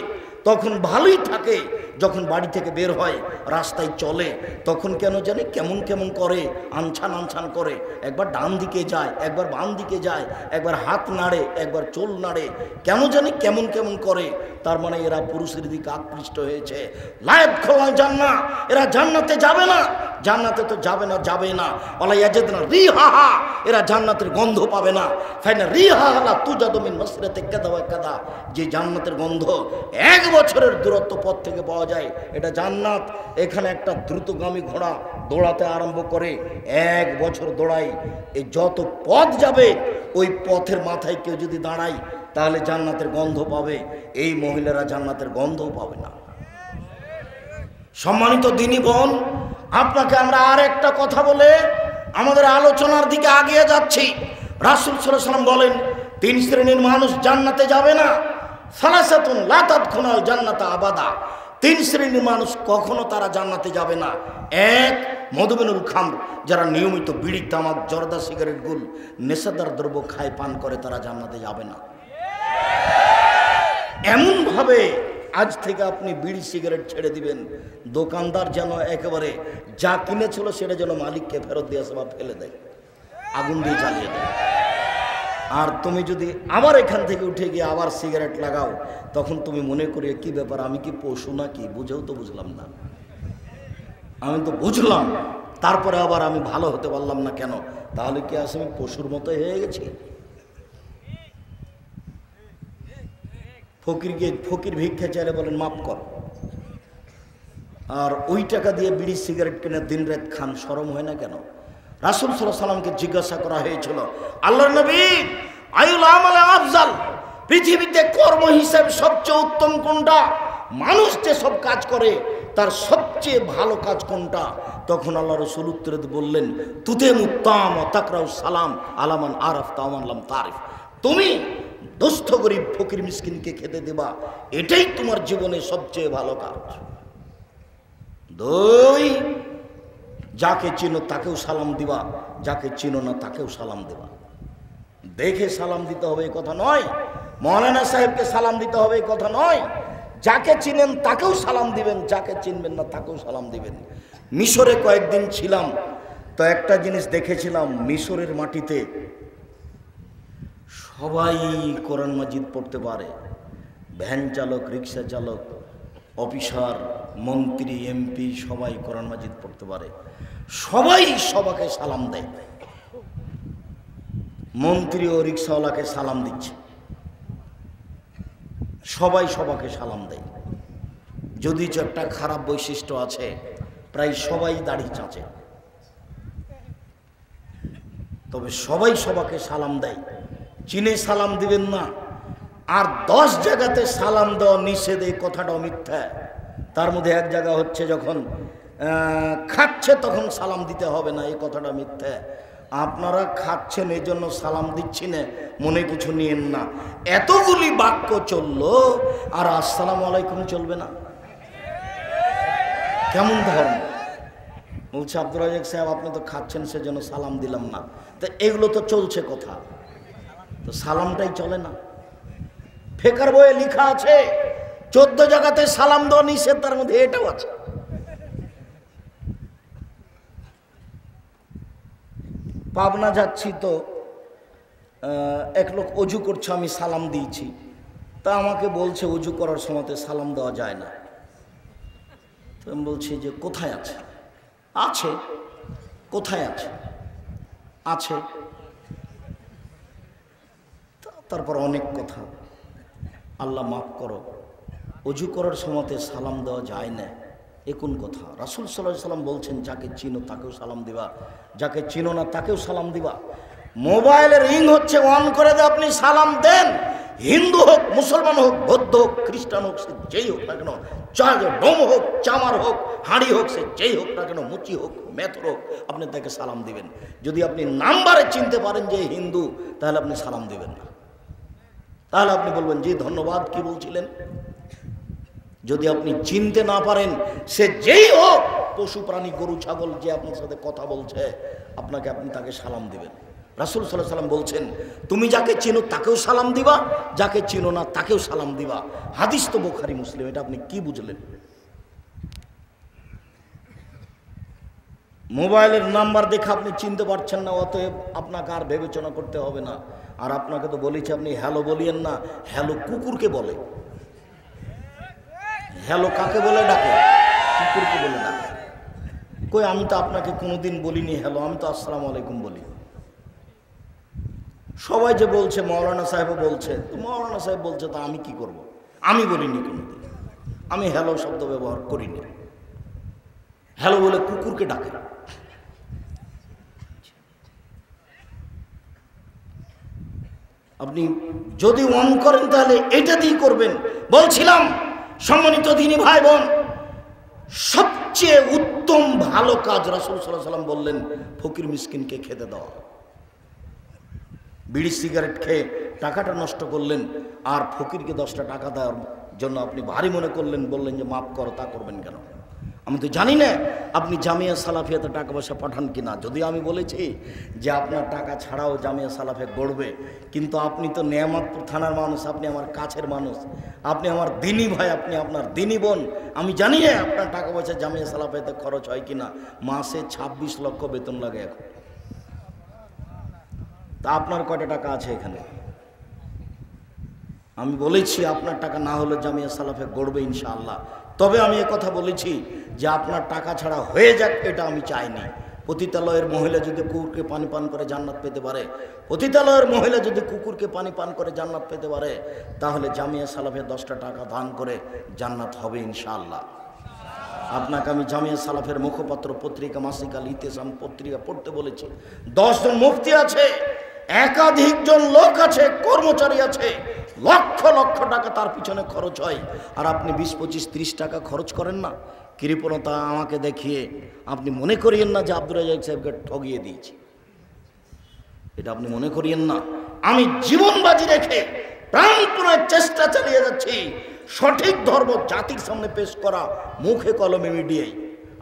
তখন ভালোই থাকে, যখন বাড়ি থেকে বের হয় রাস্তায় চলে তখন কেন জানি কেমন কেমন করে, আনছান আনছান করে। একবার ডান দিকে যায়, একবার বাম দিকে যায়, একবার হাত নাড়ে, একবার চোল নাড়ে, কেন জানি কেমন কেমন করে। তার মানে এরা পুরুষের দিকে আকৃষ্ট হয়েছে। লায়েব খোলা জান্নাহ, এরা জান্নাতে যাবে না। জান্নাতে তো যাবে না, যাবে না। ওয়ালা ইয়াজিদনা রিহাহা, এরা জান্নাতের গন্ধ পাবে না। ফাইনা রিহাহা লা তুজাদু মিন মাসরাতি কাদা ওয়া কাদা, যে জান্নাতের গন্ধ 1 বছরের দূরত্ব পথ থেকে পাওয়া যায়, এটা জান্নাত। এখানে একটা দ্রুতগামী ঘোড়া দৌড়াতে আরম্ভ করে, 1 বছর দৌড়ায়, এই যত পথ যাবে ওই পথের মাথায় কেউ যদি দাঁড়ায় তাহলে জান্নাতের গন্ধ পাবে। এই মহিলারা জান্নাতের গন্ধও পাবে না। সম্মানিত দিনী বোন, আপনাকে আমরা আর একটা কথা বলে আমাদের আলোচনার দিকে আগিয়ে যাচ্ছি। রাসূল সাল্লাল্লাহু আলাইহি সাল্লাম বলেন, 3 শ্রেণীর মানুষ জান্নাতে যাবে না। সালাসাতুন লা তাদখুলুল জান্নাতা আবাদা, 3 শ্রেণীর মানুষ কখনো তারা জান্নাতে যাবে না। 1, মদমিনুল খামর, যারা নিয়মিত বিড়ি, তামাক, জর্দা, সিগারেট, গুল, নেশাদার দ্রব্য খায়, পান করে, তারা জান্নাতে যাবে না। এমনভাবে আজ থেকে আপনি বিড়ি সিগারেট ছেড়ে দিবেন, দোকানদার যেন একেবারে যা কিনেছিল সেটা যেন মালিককে ফেরত দিয়ে আসে বা ফেলে দেয়, আগুন দিয়ে জ্বালিয়ে দেয়। আর তুমি যদি আবার এখান থেকে উঠে গিয়ে আবার সিগারেট লাগাও, তখন তুমি মনে করিয়ে কি ব্যাপার, আমি কি পশু নাকি? বুঝেও তো বুঝলাম না, আমি তো বুঝলাম, তারপরে আবার আমি ভালো হতে পারলাম না কেন? তাহলে কি আসলে আমি পশুর মতো হয়ে গেছি? ফকির ভিক্ষা চাইলে বলেন মাফ কর, আর ওই টাকা দিয়ে বিড়ি সিগারেট কিনে দিন রাত খান, শরম হয় না কেন? রাসূল সাল্লাল্লাহু আলাইহি সাল্লামকে জিজ্ঞাসা করা হয়েছিল, আল্লাহর নবী, আইউল আমালে আফজাল, পৃথিবীতে কর্ম হিসেবে সবচেয়ে উত্তম কোনটা? মানুষ যে সব কাজ করে তার সবচেয়ে সবচেয়ে ভালো কাজ কোনটা? তখন আল্লাহ রাসূল উত্তরে বললেন, তুতে মুত্তাম তাকরাউ সালাম আলামান আরাফ তাওয়ানলাম তারিফ। তুমি দুস্থ গরিব ফকির মিসকিনকে খেতে দেবা, এটাই তোমার জীবনে সবচেয়ে ভালো কাজ। দুই, যাকে চিনো তাকেও সালাম দিবা, যাকে চিনো না তাকেও সালাম দেবা। দেখে সালাম দিতে হবে এই কথা নয়, মৌলানা সাহেবকে সালাম দিতে হবে এই কথা নয়। যাকে চিনেন তাকেও সালাম দিবেন, যাকে চিনবেন না তাকেও সালাম দিবেন। মিশরে কয়েকদিন ছিলাম, তো একটা জিনিস দেখেছিলাম, মিশরের মাটিতে সবাই কোরআন মাজিদ পড়তে পারে। ভ্যান চালক, রিক্সা চালক, অফিসার, মন্ত্রী, এমপি সবাই কোরআন মাজিদ পড়তে পারে। সবাই সবাকে সালাম দেয়। মন্ত্রী ও রিক্সাওয়ালাকে সালাম দিচ্ছে, সবাই সবাকে সালাম দেয়। যদি একটা খারাপ বৈশিষ্ট্য আছে, প্রায় সবাই দাড়ি চাঁচে, তবে সবাই সবাকে সালাম দেয়। চিনে সালাম দিবেন না। আর 10 জায়গাতে সালাম দেওয়া নিষেধ, এই কথাটাও মিথ্যা। তার মধ্যে এক জায়গা হচ্ছে যখন খাচ্ছে তখন সালাম দিতে হবে না, এই কথাটা মিথ্যা। আপনারা খাচ্ছেন এই জন্য সালাম দিচ্ছি না, মনে কিছু নিয়েন না। এতগুলি বাক্য চললো আর আসসালামু আলাইকুম চলবে না? কেমন ধর্ম? বলছে আব্দুর রাজাক সাহেব আপনি তো খাচ্ছেন সেজন্য সালাম দিলাম না। তো এগুলো তো চলছে কথা, তো সালামটাই চলে না। ফেকার বইয়ে লেখা আছে 14 জায়গাতে সালাম দেওয়া নিষেধ, তার মধ্যে এটাও আছে। পাবনা যাচ্ছি, তো এক লোক অজু করছে, আমি সালাম দিয়েছি। তা আমাকে বলছে অজু করার সময় সালাম দেওয়া যায় না। তো আমি বলছি যে কোথায় আছে? আছে। কোথায় আছে? আছে। তারপর অনেক কথা। আল্লাহ মাফ করো, অজু করার সময় সালাম দেওয়া যায় না, এ কোন কথা? রাসূল সাল্লাল্লাহু আলাইহি ওয়াসাল্লাম বলছেন যাকে চিনো তাকেও সালাম দিবা, যাকে চিনো না তাকেও সালাম দিবা। মোবাইলের রিং হচ্ছে, অন করে দিয়ে আপনি সালাম দেন। হিন্দু হোক, মুসলমান হোক, বৌদ্ধ হোক, খ্রিস্টান হোক, সে যেই হোক না কেন, ডোম হোক, চামার হোক, হাঁড়ি হোক, সে যেই হোক না কেন, মুচি হোক, মেথর হোক, আপনি তাকে সালাম দিবেন। যদি আপনি নাম্বারে চিনতে পারেন যে হিন্দু, তাহলে আপনি সালাম দিবেন না। তাহলে আপনি বলবেন জি ধন্যবাদ, কি বলছিলেন। যদি আপনি চিনতে না পারেন, সে যেই হোক, পশু প্রাণী, গরু ছাগল, যে আপনার সাথে কথা বলছে, আপনি তাকে সালাম দিবেন। রাসূল সাল্লাল্লাহু আলাইহি ওয়াসাল্লাম বলছেন তুমি যাকে চিনো তাকেও সালাম দিবা, যাকে চিনো না তাকেও সালাম দিবা। হাদিস তো বুখারী মুসলিম। এটা আপনি কি বুঝলেন? মোবাইলের নাম্বার দেখে আপনি চিনতে পারছেন না, অতএব আপনাকে আর বিবেচনা করতে হবে না। আর আপনাকে তো বলেছি আপনি হ্যালো বলিয়েন না, হ্যালো কুকুরকে বলে। হ্যালো কাকে বলে ডাকে? কুকুরকে বলে ডাকে। কই আমি তো আপনাকে কোনোদিন বলিনি হ্যালো, আমি তো আসসালামু আলাইকুম বলি। সবাই যে বলছে, মৌলানা সাহেবও বলছে, তো মৌলানা সাহেব বলছে, তা আমি কি করব? আমি বলিনি কোনোদিন, আমি হ্যালো শব্দ ব্যবহার করিনি। হ্যালো বলে কুকুরকে ডাকে। আপনি যদি অন করেন তাহলে এটা দিয়ে করবেন। বলছিলাম সম্মানিত দিনী ভাই বোন, সবচেয়ে উত্তম ভালো কাজ রাসূল সাল্লাল্লাহু আলাইহি ওয়াসাল্লাম বললেন ফকির মিসকিনকে খেতে দেওয়া। বিড়ি সিগারেট খেয়ে টাকাটা নষ্ট করলেন, আর ফকিরকে 10টা টাকা দেওয়ার জন্য আপনি ভারী মনে করলেন, বললেন যে মাফ করো। তা করবেন কেন? আমি তো জানি না আপনি জামিয়া সালাফিয়াতে টাকা পয়সা পাঠান কিনা। যদি আমি বলেছি যে আপনার টাকা ছাড়াও জামিয়া সালাফিয়া গড়বে, কিন্তু আপনি তো নেয়ামতপুর থানার মানুষ, আপনি আমার কাছের মানুষ, আপনি আমার দিনী ভাই, আপনি আপনার দিনী বোন। আমি জানি না আপনার টাকা পয়সা জামিয়া সালাফিয়াতে খরচ হয় কিনা। মাসে 26 লক্ষ বেতন লাগে এখন। তা আপনার কয়টা টাকা আছে এখানে? আমি বলেছি আপনার টাকা না হলে জামিয়া সালাফিয়া গড়বে ইনশাআল্লাহ। তবে আমি কথা বলেছি যে আপনার টাকা ছাড়া হয়ে যাক, এটা আমি চাইনি। পতিতালয়ের মহিলা যদি কুকুরকে পানি পান করে জান্নাত পেতে পারে, পতিতালয়ের মহিলা যদি কুকুরকে পানি পান করে জান্নাত পেতে পারে, তাহলে জামিয়া সালাফিয়া 10টা টাকা দান করে জান্নাত হবে ইনশাআল্লাহ। আপনাকে আমি জামিয়া সালাফের মুখপত্র পত্রিকা মাসিক আল ইতিসাম পত্রিকা পড়তে বলেছি। 10 জন মুফতি আছে, একাধিক জন লোক আছে, কর্মচারী আছে, লক্ষ লক্ষ টাকা তার পিছনে খরচ হয়, আর আপনি 20, 25, 30 টাকা খরচ করেন না। কৃপণতা আমাকে দেখিয়ে আপনি মনে করিয়েন না যে আব্দুর রাজ্জাক সাহেবকে ঠগিয়ে দিয়েছি, এটা আপনি মনে করিয়েন না। আমি জীবন বাজি রেখে প্রাণপণে চেষ্টা চালিয়ে যাচ্ছি সঠিক ধর্ম জাতির সামনে পেশ করা, মুখে কলমে মিডিয়ায়।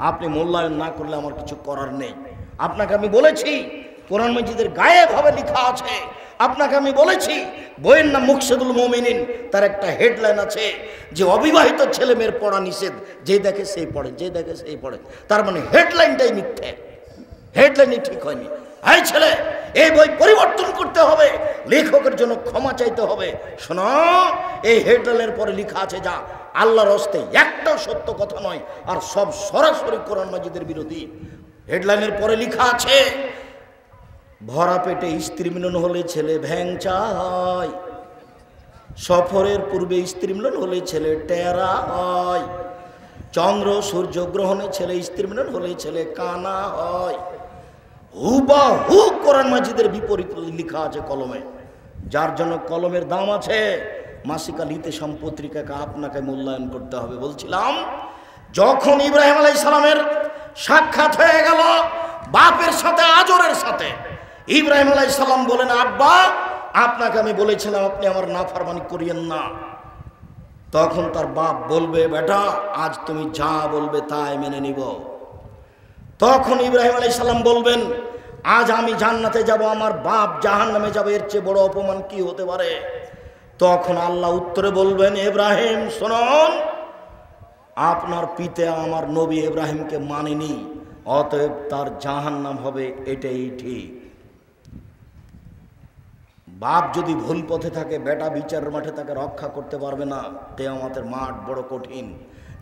আপনি মূল্যায়ন না করলে আমার কিছু করার নেই। আপনাকে আমি বলেছি কোরআন মাজিদের গায়ে ভাবে লেখা আছে, আপনাকে আমি বলেছি বইয়ের নাম মুকসেদুল মুমিনিন, তার একটা হেডলাইন আছে যে অবিবাহিত ছেলে মেয়ের পড়া নিষেধ, যে দেখে সেই পড়ে, যে দেখে সেই পড়ে। তার মানে হেডলাইনটাই মিথ্যে, হেডলাইনই ঠিক হয়নি। এই ছেলে, এই বই পরিবর্তন করতে হবে, লেখকের জন্য ক্ষমা চাইতে হবে। শোনো, এই হেডলাইনের পরে লেখা আছে যা আল্লাহর হস্তে একটা সত্য কথা নয়, আর সব সরাসরি কোরআন মাজিদের বিরোধী। হেডলাইনের পরে লেখা আছে ভরা পেটে স্ত্রী মিলন হলে ছেলে ভ্যাংচা হয়, সফরের পূর্বে স্ত্রী মিলন হলে ছেলে টেরা হয়, চন্দ্র সূর্য গ্রহণে ছেলে স্ত্রী মিলন হলে ছেলে কানা হয়। হুবাহু কোরআন মাজিদের বিপরীত লেখা আছে কলমে, যার জন্য কলমের দাম আছে। মাসিকাল ইতেশাম পত্রিকাকে আপনাকে মূল্যায়ন করতে হবে। বলছিলাম, যখন ইব্রাহিম আলাইহিস সালামের সাক্ষাৎ হয়ে গেল বাপের সাথে, আজরের সাথে, ইব্রাহিম আলাইহিস সালাম বলেন, আব্বা আপনাকে আমি বলেছিলাম আপনি আমার নাফরমানি করিয়েন না। তখন তার বাপ বলবে, বেটা আজ তুমি যা বলবে তাই মেনে নিব। তখন ইব্রাহিম আলাইহিস সালাম বলবেন, আজ আমি জান্নাতে যাব, আমার বাপ জাহান্নামে যাবে, এর চেয়ে বড় অপমান কি হতে পারে? তখন আল্লাহ উত্তরে বলবেন, ইব্রাহিম শুনুন, আপনার পিতা আমার নবী ইব্রাহিমকে মানেনি, অতএব তার জাহান্নাম হবে, এটাই ঠিক। বাপ যদি ভুল পথে থাকে, বেটা বিচারের মাঠে তাকে রক্ষা করতে পারবে না। কিয়ামতের মাঠ বড় কঠিন,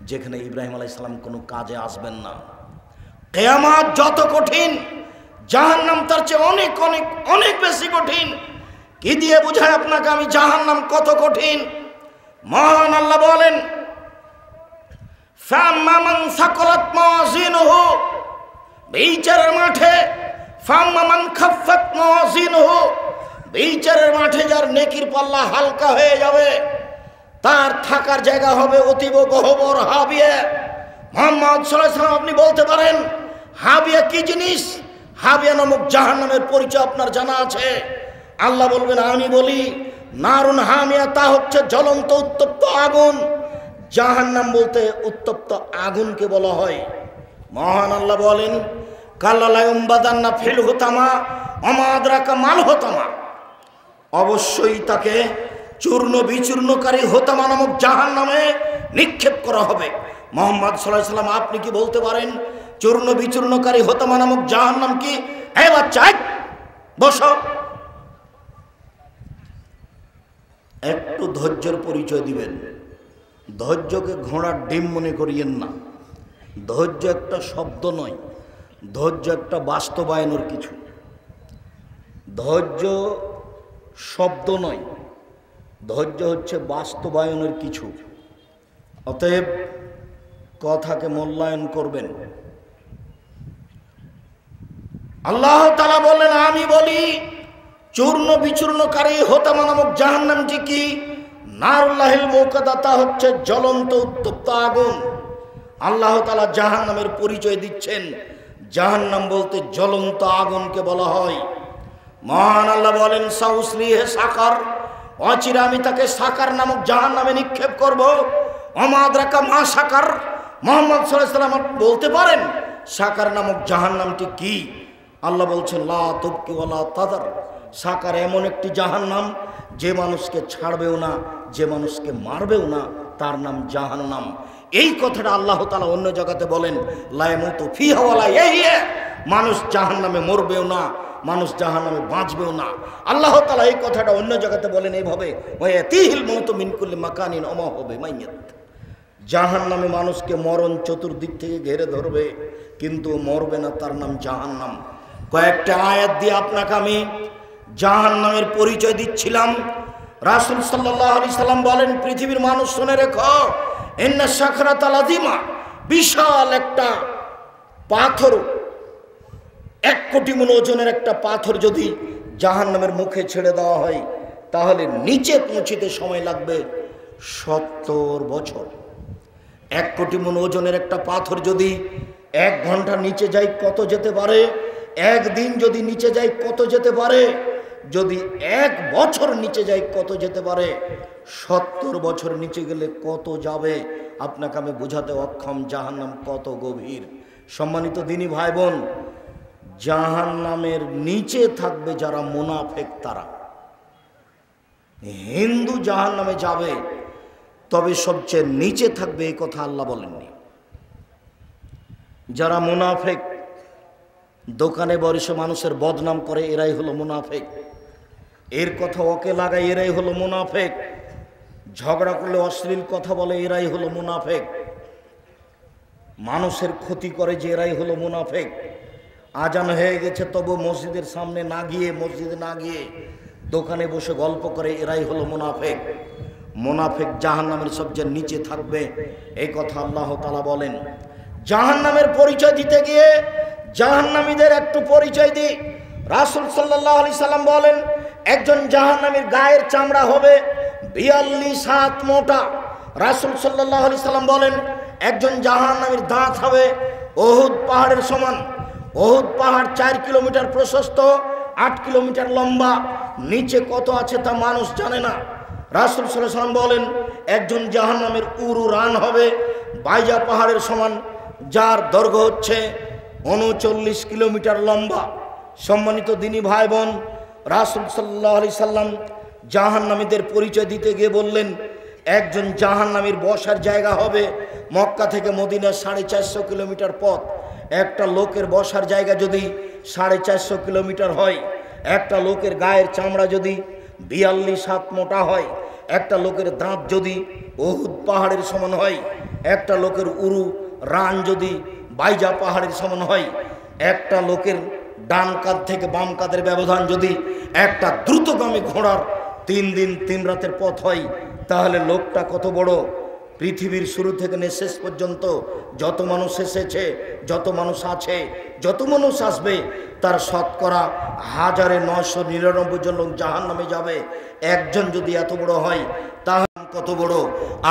যেখানে ইব্রাহিম আলাইহিস সালাম কোনো কাজে আসবেন না। কিয়ামত যত কঠিন, জাহান্নাম তার চেয়ে অনেক অনেক অনেক বেশি কঠিন। কি দিয়ে বুঝায় আপনাকে আমি জাহান্নাম কত কঠিন? মহান আল্লাহ বলেন, ফাম্মা মান সাকালাত মাওয়াজিনুহু, বিচারের মাঠে, ফাম্মা মান খাফফাত মাওয়াজিনুহু, বিচারের মাঠে যার নেকির পাল্লা হালকা হয়ে যাবে, তার থাকার জায়গা হবে অতীব গহ্বর হাবিয়া। মুহাম্মদ সাল্লাল্লাহু আলাইহি ওয়াসাল্লাম, আপনি বলতে পারেন হাবিয়া কি জিনিস? হাবিয়া নামক জাহান্নামের পরিচয় আপনার জানা আছে? আল্লাহ বলবেন, আমি বলি নারুন হামিয়া, তা হচ্ছে জ্বলন্ত উত্তপ্ত আগুন। জাহান্নাম বলতে উত্তপ্ত আগুনকে বলা হয়। মহান আল্লাহ বলেন, কাল্লা লা ইউমবাদান্না ফিল হুতামা ওমা আদরাকা মাল হুতামা, অবশ্যই তাকে চূর্ণ বিচূর্ণকারী হোতামা নামক জাহান্নামে নিক্ষেপ করা হবে। মুহাম্মদ সাল্লাল্লাহু আলাইহি ওয়াসাল্লাম, আপনি কি বলতে পারেন চূর্ণ বিচূর্ণকারী হোতামা নামক জাহান্নাম কি? এই বাচ্চা বসো, একটু ধৈর্যের পরিচয় দিবেন। ধৈর্যকে ঘোড়ার ডিম মনে করিয়েন না। ধৈর্য একটা শব্দ নয়, ধৈর্য একটা বাস্তবায়নের কিছু। ধৈর্য শব্দ নয়, ধৈর্য হচ্ছে বাস্তবায়নের কিছু। অতএব কথাকে মূল্যায়ন করবেন। আল্লাহ তাআলা বললেন, আমি বলি চূর্ণ বিচূর্ণকারী হোতামা নামক জাহান্নামটি কি? নারুল্লাহিল মুকাদ্দা, তা হচ্ছে জ্বলন্ত উত্তপ্ত আগুন। আল্লাহ তাআলা জাহান্নামের পরিচয় দিচ্ছেন। জাহান্নাম বলতে জ্বলন্ত আগুনকে বলা হয়। মহান আল্লাহ বলেন, সাউসলিহে সাকার, অচিরে আমি তাকে সাকার নামক জাহান্নামে নিক্ষেপ করব। ওমা আদরাকা মা সাকার, মুহাম্মদ সাল্লাল্লাহু আলাইহি ওয়াসাল্লাম বলতে পারেন সাকার নামক জাহান্নামটি কি? আল্লাহ বলছেন, লা তুবকি ওয়ালা তাদার, সাকার এমন একটি জাহান্নাম যে মানুষকে ছাড়বেও না, যে মানুষকে মারবেও না, তার নাম জাহান্নাম। এই কথাটা আল্লাহ তাআলা অন্য জায়গাতে বলেন, লা ইয়ামুতু ফিহা ওয়ালা ইয়াহইয়া, মানুষ জাহান্নামে মরবেও না, মানুষ জাহান্নামে বাঁচবেও না। আল্লাহ তাআলা এই কথাটা অন্য জায়গাতে বলেন এইভাবে, ওয়ায়াতিহিল মাউতু মিন কুল্লি মাকানিন ওমা হুয়া বিমাইয়িত, জাহান্নামে মানুষকে মরণ চতুর্দিক থেকে ঘিরে ধরবে, কিন্তু মরবে না, তার নাম জাহান্নাম। কয়েকটা আয়াত দিয়ে আপনাকে আমি জাহান্নামের পরিচয় দিচ্ছিলাম। রাসূল সাল্লাল্লাহু আলাইহি সাল্লাম বলেন, পৃথিবীর মানুষ শুনে রেখো, ইন্না সাকরাতাল আযীমা, বিশাল একটা পাথর, 1 কোটি মণ ওজনের একটা পাথর যদি জাহান্নামের মুখে ছেড়ে দেওয়া হয় তাহলে নিচে পৌঁছিতে সময় লাগবে 70 বছর। 1 কোটি মণ ওজনের একটা পাথর যদি 1 ঘন্টা নিচে যায় কত যেতে পারে, একদিন যদি নিচে যায় কত যেতে পারে, যদি 1 বছর নিচে যায় কত যেতে পারে, 70 বছর নিচে গেলে কত যাবে আপনাকে আমি বোঝাতে অক্ষম জাহান্নাম কত গভীর। সম্মানিত দিনী ভাই বোন, জাহান্নামের নিচে থাকবে যারা মুনাফিক, তারা। হিন্দু জাহান্নামে যাবে, তবে সবচেয়ে নিচে থাকবে এই কথা আল্লাহ বলেননি। যারা মুনাফিক, দোকানে বসে মানুষের বদনাম করে, এরাই হলো মুনাফিক। এর কথা ওকে লাগায়, এরাই হলো মুনাফিক। ঝগড়া করলে অশ্লীল কথা বলে, এরাই হলো মুনাফিক। মানুষের ক্ষতি করে যে, এরাই হলো মুনাফিক। আজান হয়ে গেছে তবু মসজিদের সামনে না গিয়ে, মসজিদে না গিয়ে দোকানে বসে গল্প করে, এরাই হলো মুনাফিক। মুনাফিক জাহান্নামের সবচেয়ে নিচে থাকবে, এই কথা আল্লাহ তাআলা বলেন। জাহান্নামের পরিচয় দিতে গিয়ে জাহান্নামীদের একটু পরিচয় দিই। রাসূল সাল্লাল্লাহু আলাইহি সাল্লাম বলেন, একজন জাহান্নামীর গায়ের চামড়া হবে 42 হাত মোটা। রাসূল সাল্লাল্লাহু আলাইহি সাল্লাম বলেন, একজন জাহান্নামীর দাঁত হবে উহুদ পাহাড়ের সমান। উহুদ পাহাড় 4 কিলোমিটার প্রশস্ত, 8 কিলোমিটার লম্বা। নিচে কত আছে তা মানুষ জানে না। রাসূল সাল্লাল্লাহু আলাইহি সাল্লাম বলেন, একজন জাহান্নামের উরু রান হবে বাইজা পাহাড়ের সমান, যার দৈর্ঘ্য হচ্ছে 39 কিলোমিটার লম্বা। সম্মানিত দিনী ভাই বোন, রাসূল সাল্লাল্লাহু আলাইহি সাল্লাম জাহান্নামীদের পরিচয় দিতে গিয়ে বললেন, একজন জাহান্নামীর বসার জায়গা হবে মক্কা থেকে মদিনা 450 কিলোমিটার পথ। একটা লোকের বসার জায়গা যদি 450 কিলোমিটার হয়, একটা লোকের গায়ের চামড়া যদি 42 হাত মোটা হয়, একটা লোকের দাঁত যদি উহুদ পাহাড়ের সমান হয়, একটা লোকের উরু রান যদি বাইজা পাহাড়ের সমান হয়, একটা লোকের ডান কাঁধ থেকে বাম কাঁধের ব্যবধান যদি একটা দ্রুতগামী ঘোড়ার 3 দিন 3 রাতের পথ হয়, তাহলে লোকটা কত বড়। পৃথিবীর শুরু থেকে শেষ পর্যন্ত যত মানুষ এসেছে, যত মানুষ আছে, যত মানুষ আসবে, তার শতকরা 1999 জন লোক জাহান্নামে যাবে। একজন যদি এত বড় হয়, তাহলে কত বড়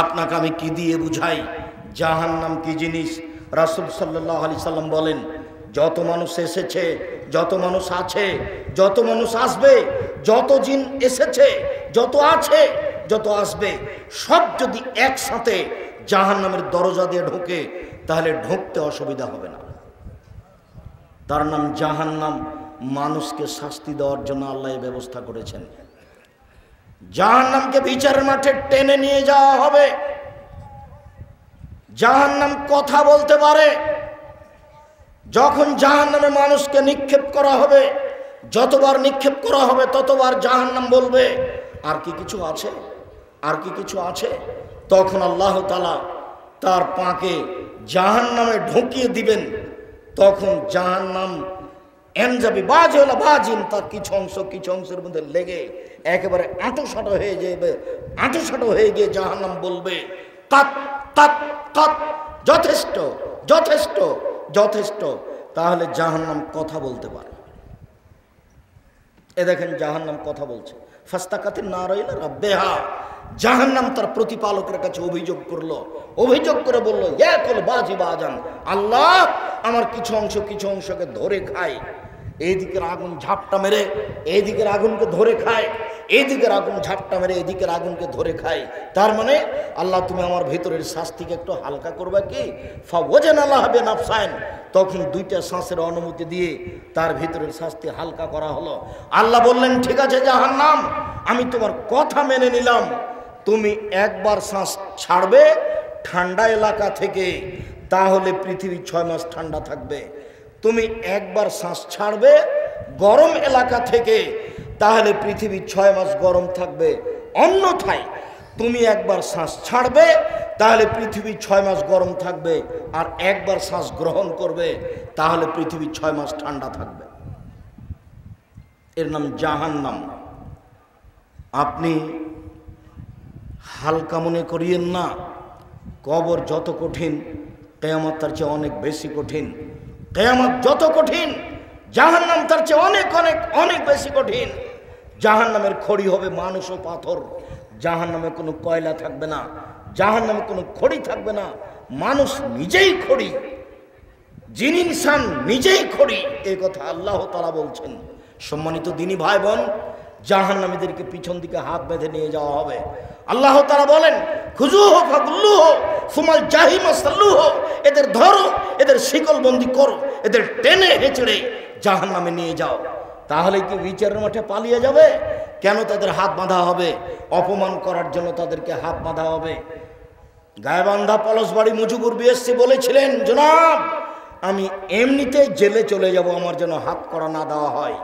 আপনাকে আমি কি দিয়ে বুঝাই জাহান্নাম কি জিনিস। রাসূল সাল্লাল্লাহু আলাইহি সাল্লাম বলেন, যত মানুষ এসেছে, যত মানুষ আছে, যত মানুষ আসবে, যত জিন এসেছে, যত আছে, যত আসবে, সব যদি একসাথে জাহান্নামের দরজা দিয়ে ঢোকে, তাহলে ঢুকতে অসুবিধা হবে না। তার নাম জাহান্নাম। মানুষকে শাস্তি দেওয়ার জন্য আল্লাহ এই ব্যবস্থা করেছেন। জাহান্নামকে বিচারের মাঠে টেনে নিয়ে যাওয়া হবে। জাহান্নাম কথা বলতে পারে। যখন জাহান্নামে মানুষকে নিক্ষেপ করা হবে, যতবার নিক্ষেপ করা হবে ততবার জাহান্নাম বলবে, আর কি কিছু আছে, আর কি কিছু আছে। তখন আল্লাহ তাআলা তার পাকে জাহান্নামে ঢুকিয়ে দিবেন। তখন জাহান্নাম এনজাবি বাজেলা বাজিন, তার কিছু অংশের মধ্যে লেগে একেবারে আঁটোসাঁটো হয়ে যাবে। আঁটোসাঁটো হয়ে গিয়ে জাহান্নাম বলবে, তাত তাত তাত, যথেষ্ট যথেষ্ট যথেষ্ট। তাহলে জাহান্নাম কথা বলতে পারে। এ দেখেন জাহান্নাম কথা বলছে। ফাস্তাকাতিন নারাইলা রাব্বিহা, জাহান্নাম তার প্রতিপালকের কাছে অভিযোগ করলো। অভিযোগ করে বলল, ইয়াকুল বাজি বাজান, আল্লাহ আমার কিছু অংশকে ধরে খায়। এইদিকের আগুন ঝাপটা মেরে এইদিকের আগুনকে ধরে খায়, এইদিকের আগুন ঝাপটা মেরে এদিকের আগুনকে ধরে খায়। তার মানে আল্লাহ তুমি আমার ভেতরের শাস্তিকে একটু হালকা করবে কি? ফাওয়াজান আল্লাহ বে নাফসাইন, তখন 2টা শ্বাসের অনুমতি দিয়ে তার ভিতরের শাস্তি হালকা করা হলো। আল্লাহ বললেন, ঠিক আছে জাহান্নাম, আমি তোমার কথা মেনে নিলাম। তুমি একবার শ্বাস ছাড়বে ঠান্ডা এলাকা থেকে, তাহলে পৃথিবী 6 মাস ঠান্ডা থাকবে। তুমি একবার শ্বাস ছাড়বে গরম এলাকা থেকে, তাহলে পৃথিবী 6 মাস গরম থাকবে। অন্যথায় তুমি একবার শ্বাস ছাড়বে, তাহলে পৃথিবী 6 মাস গরম থাকবে। আর একবার শ্বাস গ্রহণ করবে, তাহলে পৃথিবী 6 মাস ঠান্ডা থাকবে। এর নাম জাহান্নাম। আপনি হালকা মনে করিয়েন না। কবর যত কঠিন, কিয়ামত তার চেয়ে অনেক বেশি কঠিন। কিয়ামত যত কঠিন, জাহান্নাম তার চেয়ে অনেক অনেক অনেক বেশি কঠিন। জাহান্নামের খড়ি হবে মানুষ ও পাথর। জাহান্নামে কোনো কয়লা থাকবে না, জাহান্নামে কোনো খড়ি থাকবে না, মানুষ নিজেই খড়ি, জিন ইনসান নিজেই খড়ি, এই কথা আল্লাহ তাআলা বলছেন। সম্মানিত দিনী ভাই বোন, জাহান্নামীদেরকে পিছন দিকে হাত বেঁধে নিয়ে যাওয়া হবে। আল্লাহ তাআলা বলেন, খুজুহু ফাগুল্লুহু সুমাল জাহিমা সাল্লুহু, এদের ধরো, এদের শিকলবন্দি করো, এদের টেনে হেঁচড়ে জাহান্নামে নিয়ে যাও। তাহলে কি বিচারের মাঠে পালিয়ে যাবে? কেন তাদের হাত বাঁধা হবে? অপমান করার জন্য তাদেরকে হাত বাঁধা হবে। গায়েবান্ধা পলাশবাড়ি মুজিবুর বিএসসি বলেছিলেন, জনাব আমি এমনিতে জেলে চলে যাব, আমার যেন হাত কড়া না দেওয়া হয়।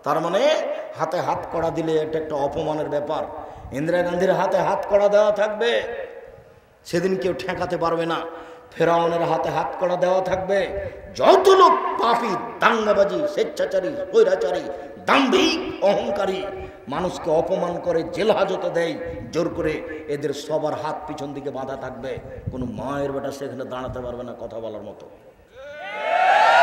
তার মানে হাতে হাত কড়া দিলে এটা একটা অপমানের ব্যাপার। ইন্দিরা গান্ধীর হাতে হাত কড়া দেওয়া থাকবে, সেদিন কেউ ঠেকাতে পারবে না। ফেরাউনের হাতে হাত কড়া দেওয়া থাকবে। যত লোক পাপী, দাঙ্গাবাজি, স্বেচ্ছাচারী, স্বৈরাচারী, দাম্ভিক, অহংকারী, মানুষকে অপমান করে, জেল হাজতে দেয় জোর করে, এদের সবার হাত পিছন দিকে বাঁধা থাকবে। কোনো মায়ের বেটা সেখানে দাঁড়াতে পারবে না কথা বলার মতো।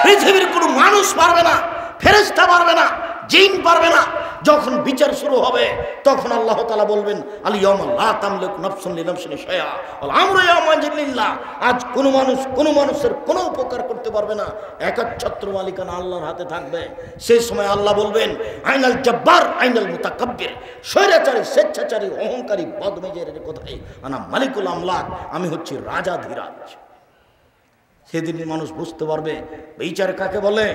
পৃথিবীর কোনো মানুষ পারবে না, ফেরেশতা পারবে না, জিন পারবে না। যখন বিচার শুরু হবে তখন আল্লাহ তাআলা বলবেন, আল ইয়াউমা লা তামলিকু নাফসুন লিনাফসিন শাইআ ওয়াল আমরু ইয়াওমাইযিন লিল্লাহ। আজ কোনো মানুষ কোনো মানুষের কোনো উপকার করতে পারবে না, একচ্ছত্র মালিকানা আল্লাহর হাতে থাকবে। সেই সময় আল্লাহ বলবেন, আইনাল জব্বার আইনাল মুতাকাব্বির, স্বৈরাচারী, স্বেচ্ছাচারী, অহংকারী, বদমেজের কোথায়? আনা মালিকুল আমলাক, আমি হচ্ছি রাজাধিরাজ। সেদিন মানুষ বুঝতে পারবে বিচার কাকে বলে।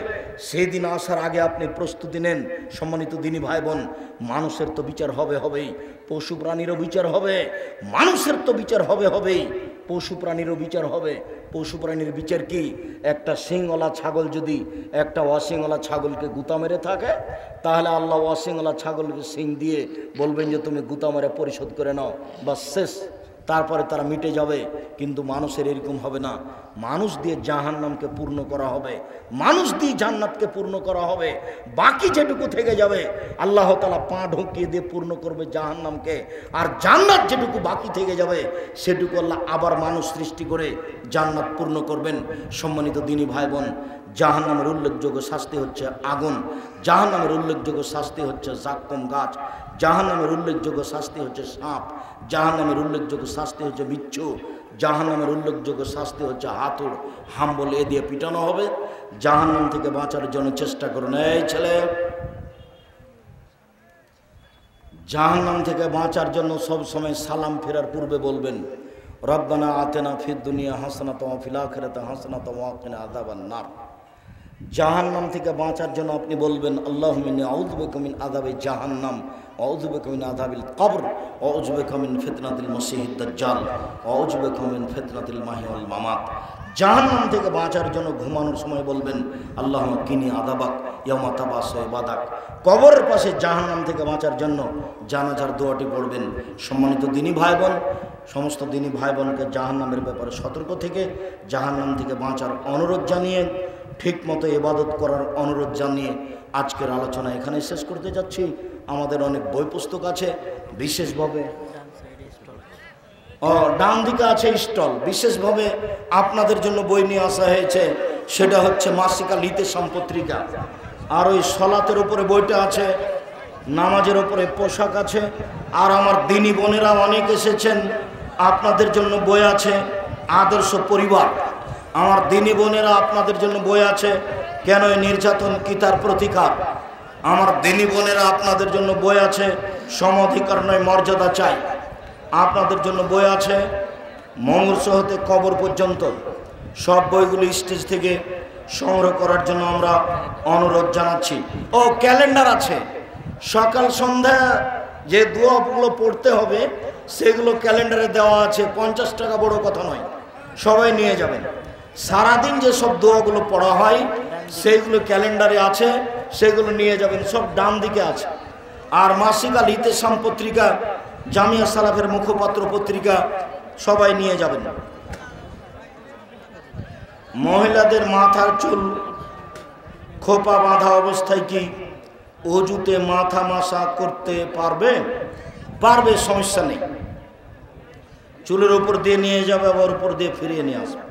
সেদিন আসার আগে আপনি প্রস্তুতি নেন। সম্মানিত দিনী ভাই বোন, মানুষের তো বিচার হবে হবেই, পশু প্রাণীরও বিচার হবে। মানুষের তো বিচার হবে হবেই, পশু প্রাণীরও বিচার হবে। পশু প্রাণীর বিচার কি? একটা শিংওয়ালা ছাগল যদি একটা অশিংওয়ালা ছাগলকে গুতা মেরে থাকে, তাহলে আল্লাহ অশিংওয়ালা ছাগলকে শিং দিয়ে বলবেন যে তুমি গুতা মেরে পরিশোধ করে নাও, বা শেষ, তারপরে তারা মিটে যাবে। কিন্তু মানুষের এরকম হবে না। মানুষ দিয়ে জাহান্নামকে পূর্ণ করা হবে, মানুষ দিয়ে জান্নাতকে পূর্ণ করা হবে। বাকি যেটুকু থেকে যাবে আল্লাহ তাআলা পা ঢুকিয়ে দিয়ে পূর্ণ করবে জাহান্নামকে। আর জান্নাত যেটুকু বাকি থেকে যাবে সেটুকু আল্লাহ আবার মানুষ সৃষ্টি করে জান্নাত পূর্ণ করবেন। সম্মানিত দিনী ভাই বোন, জাহান্নামের উল্লেখযোগ্য শাস্তি হচ্ছে আগুন, জাহান্নামের উল্লেখযোগ্য শাস্তি হচ্ছে জাক্কুম গাছ, জাহান্নামের উল্লেখযোগ্য শাস্তি হচ্ছে সাপ, জাহান্নামের উল্লেখযোগ্য শাস্তি হচ্ছে বিচ্ছু, জাহান্নামের উল্লেখযোগ্য শাস্তি হচ্ছে হাতুড়, হাম্বল এ দিয়ে পিটানো হবে। জাহান্নাম থেকে বাঁচার জন্য চেষ্টা করুন। এই ছেলে, জাহান্নাম থেকে বাঁচার জন্য সব সময় সালাম ফেরার পূর্বে বলবেন, রব্বানা আতিনা ফিদ দুনিয়া হাসানাতাও ওয়া ফিল আখিরাতি হাসানাতাও ওয়া কিনা আযাবান নার। জাহান্নাম থেকে বাঁচার জন্য আপনি বলবেন, আল্লাহুম্মা ইন্নী আউযু বিকা মিন আযাবি জাহান্নাম ওয়া আউযু বিকা মিন আযাবিল কবর ওয়া আউযু বিকা মিন ফিতনাতিল মাসীহিদ দাজ্জাল ওয়া আউযু বিকা মিন ফিতনাতিল মাহইয়া ওয়াল মামাত। জাহান্নাম থেকে বাঁচার জন্য ঘুমানোর সময় বলবেন, আল্লাহুম্মা কিনি আযাবাক ইয়াওমা তাবাসু ইবাদাক। কবরের পাশে জাহান্নাম থেকে বাঁচার জন্য জানাজার দোয়াটি পড়বেন। সম্মানিত দিনী ভাই বোন, সমস্ত দিনী ভাই বোনকে জাহান্নামের ব্যাপারে সতর্ক থেকে জাহান্নাম থেকে বাঁচার অনুরোধ জানিয়ে, ঠিক মতো ইবাদত করার অনুরোধ জানিয়ে আজকের আলোচনা এখানে শেষ করতে যাচ্ছি। আমাদের অনেক বই পুস্তক আছে, বিশেষভাবে ডান দিকে আছে স্টল, বিশেষভাবে আপনাদের জন্য বই নিয়ে আসা হয়েছে। সেটা হচ্ছে মাসিকা লিতে সম্পত্রিকা। আর ওই সলাতের উপরে বইটা আছে, নামাজের উপরে পোশাক আছে। আর আমার দিনী বোনেরা অনেক এসেছেন, আপনাদের জন্য বই আছে আদর্শ পরিবার। আমার দিনী বোনেরা আপনাদের জন্য বই আছে, কেন এই নির্যাতন কি তার প্রতিকার। আমার দিনী বোনেরা আপনাদের জন্য বই আছে, সম অধিকার নয় মর্যাদা চাই। আপনাদের জন্য বই আছে মঙ্গলস হতে কবর পর্যন্ত। সব বইগুলো স্টেজ থেকে সংগ্রহ করার জন্য আমরা অনুরোধ জানাচ্ছি। ও ক্যালেন্ডার আছে, সকাল সন্ধ্যা যে দোয়াগুলো পড়তে হবে সেগুলো ক্যালেন্ডারে দেওয়া আছে। 50 টাকা বড় কথা নয়, সবাই নিয়ে যাবেন। সারাদিন যে সব দোয়াগুলো পড়া হয় সেইগুলো ক্যালেন্ডারে আছে, সেগুলো নিয়ে যাবেন। সব ডান দিকে আছে। আর মাসিকা লিতে পত্রিকা, জামিয়া সালাফের মুখপাত্র পত্রিকা সবাই নিয়ে যাবেন। মহিলাদের মাথার চুল খোপা বাঁধা অবস্থায় কি অজুতে মাথা মাসা করতে পারবে? পারবে, সমস্যা নেই। চুলের উপর দিয়ে নিয়ে যাবে, আবার উপর দিয়ে ফিরিয়ে নিয়ে আসবে।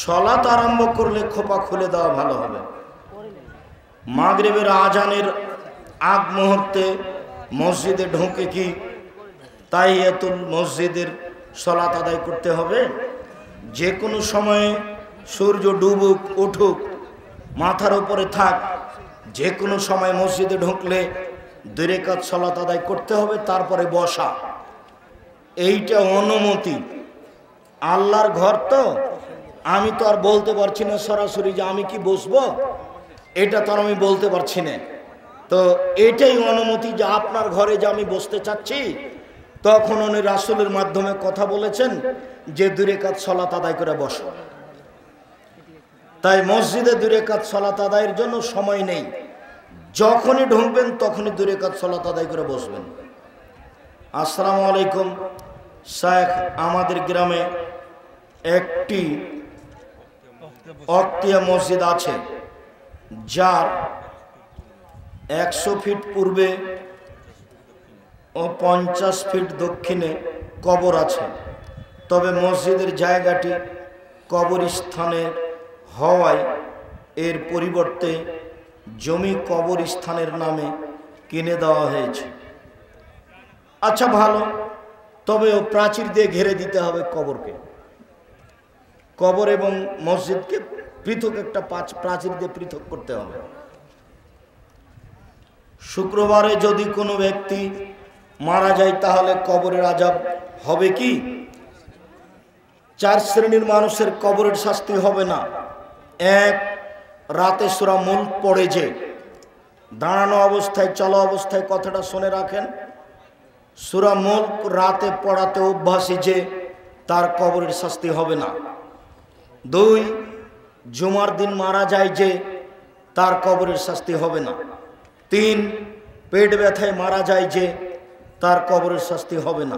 সলাত আরম্ভ করলে খোপা খুলে দেওয়া ভালো হবে। মাগরিবের আজানের আগ মুহূর্তে মসজিদে ঢুকে কি তাহিয়াতুল মসজিদের সালাত আদায় করতে হবে? যে কোনো সময়ে সূর্য ডুবুক উঠুক মাথার উপরে থাক, যে কোনো সময় মসজিদে ঢুকলে 2 রাকাত সালাত আদায় করতে হবে, তারপরে বসা। এইটা অনুমতি। আল্লাহর ঘর তো, আমি তো আর বলতে পারছি না সরাসরি যে আমি কি বসবো, এটা তো আর আমি বলতে পারছি না। তো এটাই অনুমতি যে আপনার ঘরে যে আমি বসতে চাচ্ছি, তখন উনি রাসূলের মাধ্যমে কথা বলেছেন যে 2 রাকাত সালাত আদায় করে বসো। তাই মসজিদে 2 রাকাত সালাত আদায়ের জন্য সময় নেই, যখনই ঢুকবেন তখনই 2 রাকাত সালাত আদায় করে বসবেন। আসসালামু আলাইকুম শেখ, আমাদের গ্রামে একটি অক্তিয়া মসজিদ আছে, যার 100 ফিট পূর্বে ও 50 ফিট দক্ষিণে কবর আছে। তবে মসজিদের জায়গাটি কবরস্থানের হওয়ায় এর পরিবর্তে জমি কবরস্থানের নামে কিনে দেওয়া হয়েছে। আচ্ছা ভালো, তবে ও প্রাচীর দিয়ে ঘিরে দিতে হবে কবরকে। কবর এবং মসজিদকে পৃথক একটা প্রাচীর দিয়ে পৃথক করতে হবে। শুক্রবারে যদি কোনো ব্যক্তি মারা যায় তাহলে কবরের আযাব হবে কি? 4 শ্রেণীর মানুষের কবরের শাস্তি হবে না। 1, রাতে সূরা মুলক পড়ে যে দাঁড়ানো অবস্থায় চলা অবস্থায়, কথাটা শুনে রাখেন, সূরা মুলক রাতে পড়াতে অভ্যাসী যে তার কবরের শাস্তি হবে না। 2, জুমার দিন মারা যায় যে তার কবরের শাস্তি হবে না। 3, পেট ব্যথায় মারা যায় যে তার কবরের শাস্তি হবে না।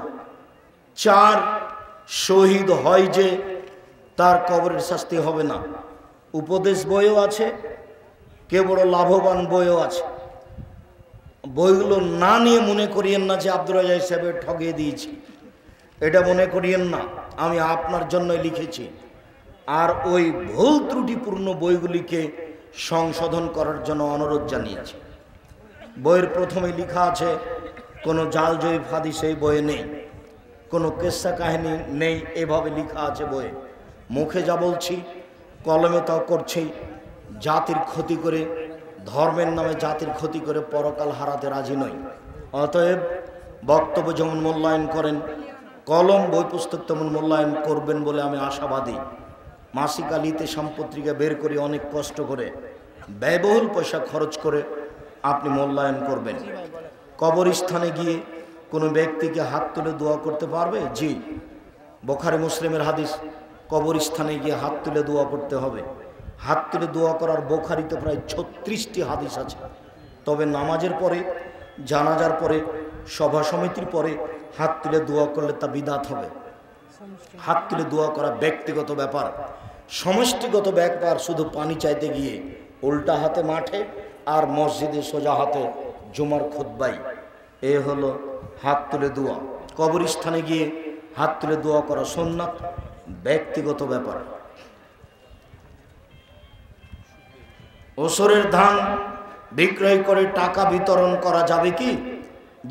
4, শহীদ হয় যে তার কবরের শাস্তি হবে না। উপদেশ বইও আছে, কে বড় লাভবান বইও আছে। বইগুলো না নিয়ে মনে করিয়েন না যে আব্দুর রাজ্জাক সাহেবের ঠগিয়ে দিয়েছি, এটা মনে করিয়েন না, আমি আপনার জন্যই লিখেছি। আর ওই ভুল ত্রুটিপূর্ণ বইগুলিকে সংশোধন করার জন্য অনুরোধ জানিয়েছি। বইয়ের প্রথমে লেখা আছে কোনো জাল জয়ীফ হাদিস এই বইয়ে নেই, কোনো কিস্সা কাহিনী নেই, এভাবে লেখা আছে বইয়ে। মুখে যা বলছি কলমে তাও করছি। জাতির ক্ষতি করে, ধর্মের নামে জাতির ক্ষতি করে পরকাল হারাতে রাজি নই। অতএব বক্তব্য যেমন মূল্যায়ন করেন, কলম বই পুস্তক তেমন মূল্যায়ন করবেন বলে আমি আশাবাদী। মাসিক আলিতে সম্পত্তিকা বের করে অনেক কষ্ট করে ব্যয়বহুল পয়সা খরচ করে আপনি মূল্যায়ন করবেন। কবরস্থানে গিয়ে কোনো ব্যক্তিকে হাত তুলে দোয়া করতে পারবে? জি, বুখারী মুসলিমের হাদিস, কবরস্থানে গিয়ে হাত তুলে দোয়া করতে হবে। হাত তুলে দোয়া করার বুখারীতে প্রায় 36টি হাদিস আছে। তবে নামাজের পরে, জানাজার পরে, সভা সমিতির পরে হাত তুলে দোয়া করলে তা বিদআত হবে। হাত তুলে দোয়া করা ব্যক্তিগত ব্যাপার, সমষ্টিগত ব্যাপার শুধু পানি চাইতে গিয়ে উল্টা হাতে মাঠে আর মসজিদে সোজা হাতে জুমার খুতবায়, এ হলো হাত তুলে দোয়া। কবরস্থানে গিয়ে হাত তুলে দোয়া করা সুন্নাত, ব্যক্তিগত ব্যাপার। ওসরের ধান বিক্রয় করে টাকা বিতরণ করা যাবে কি?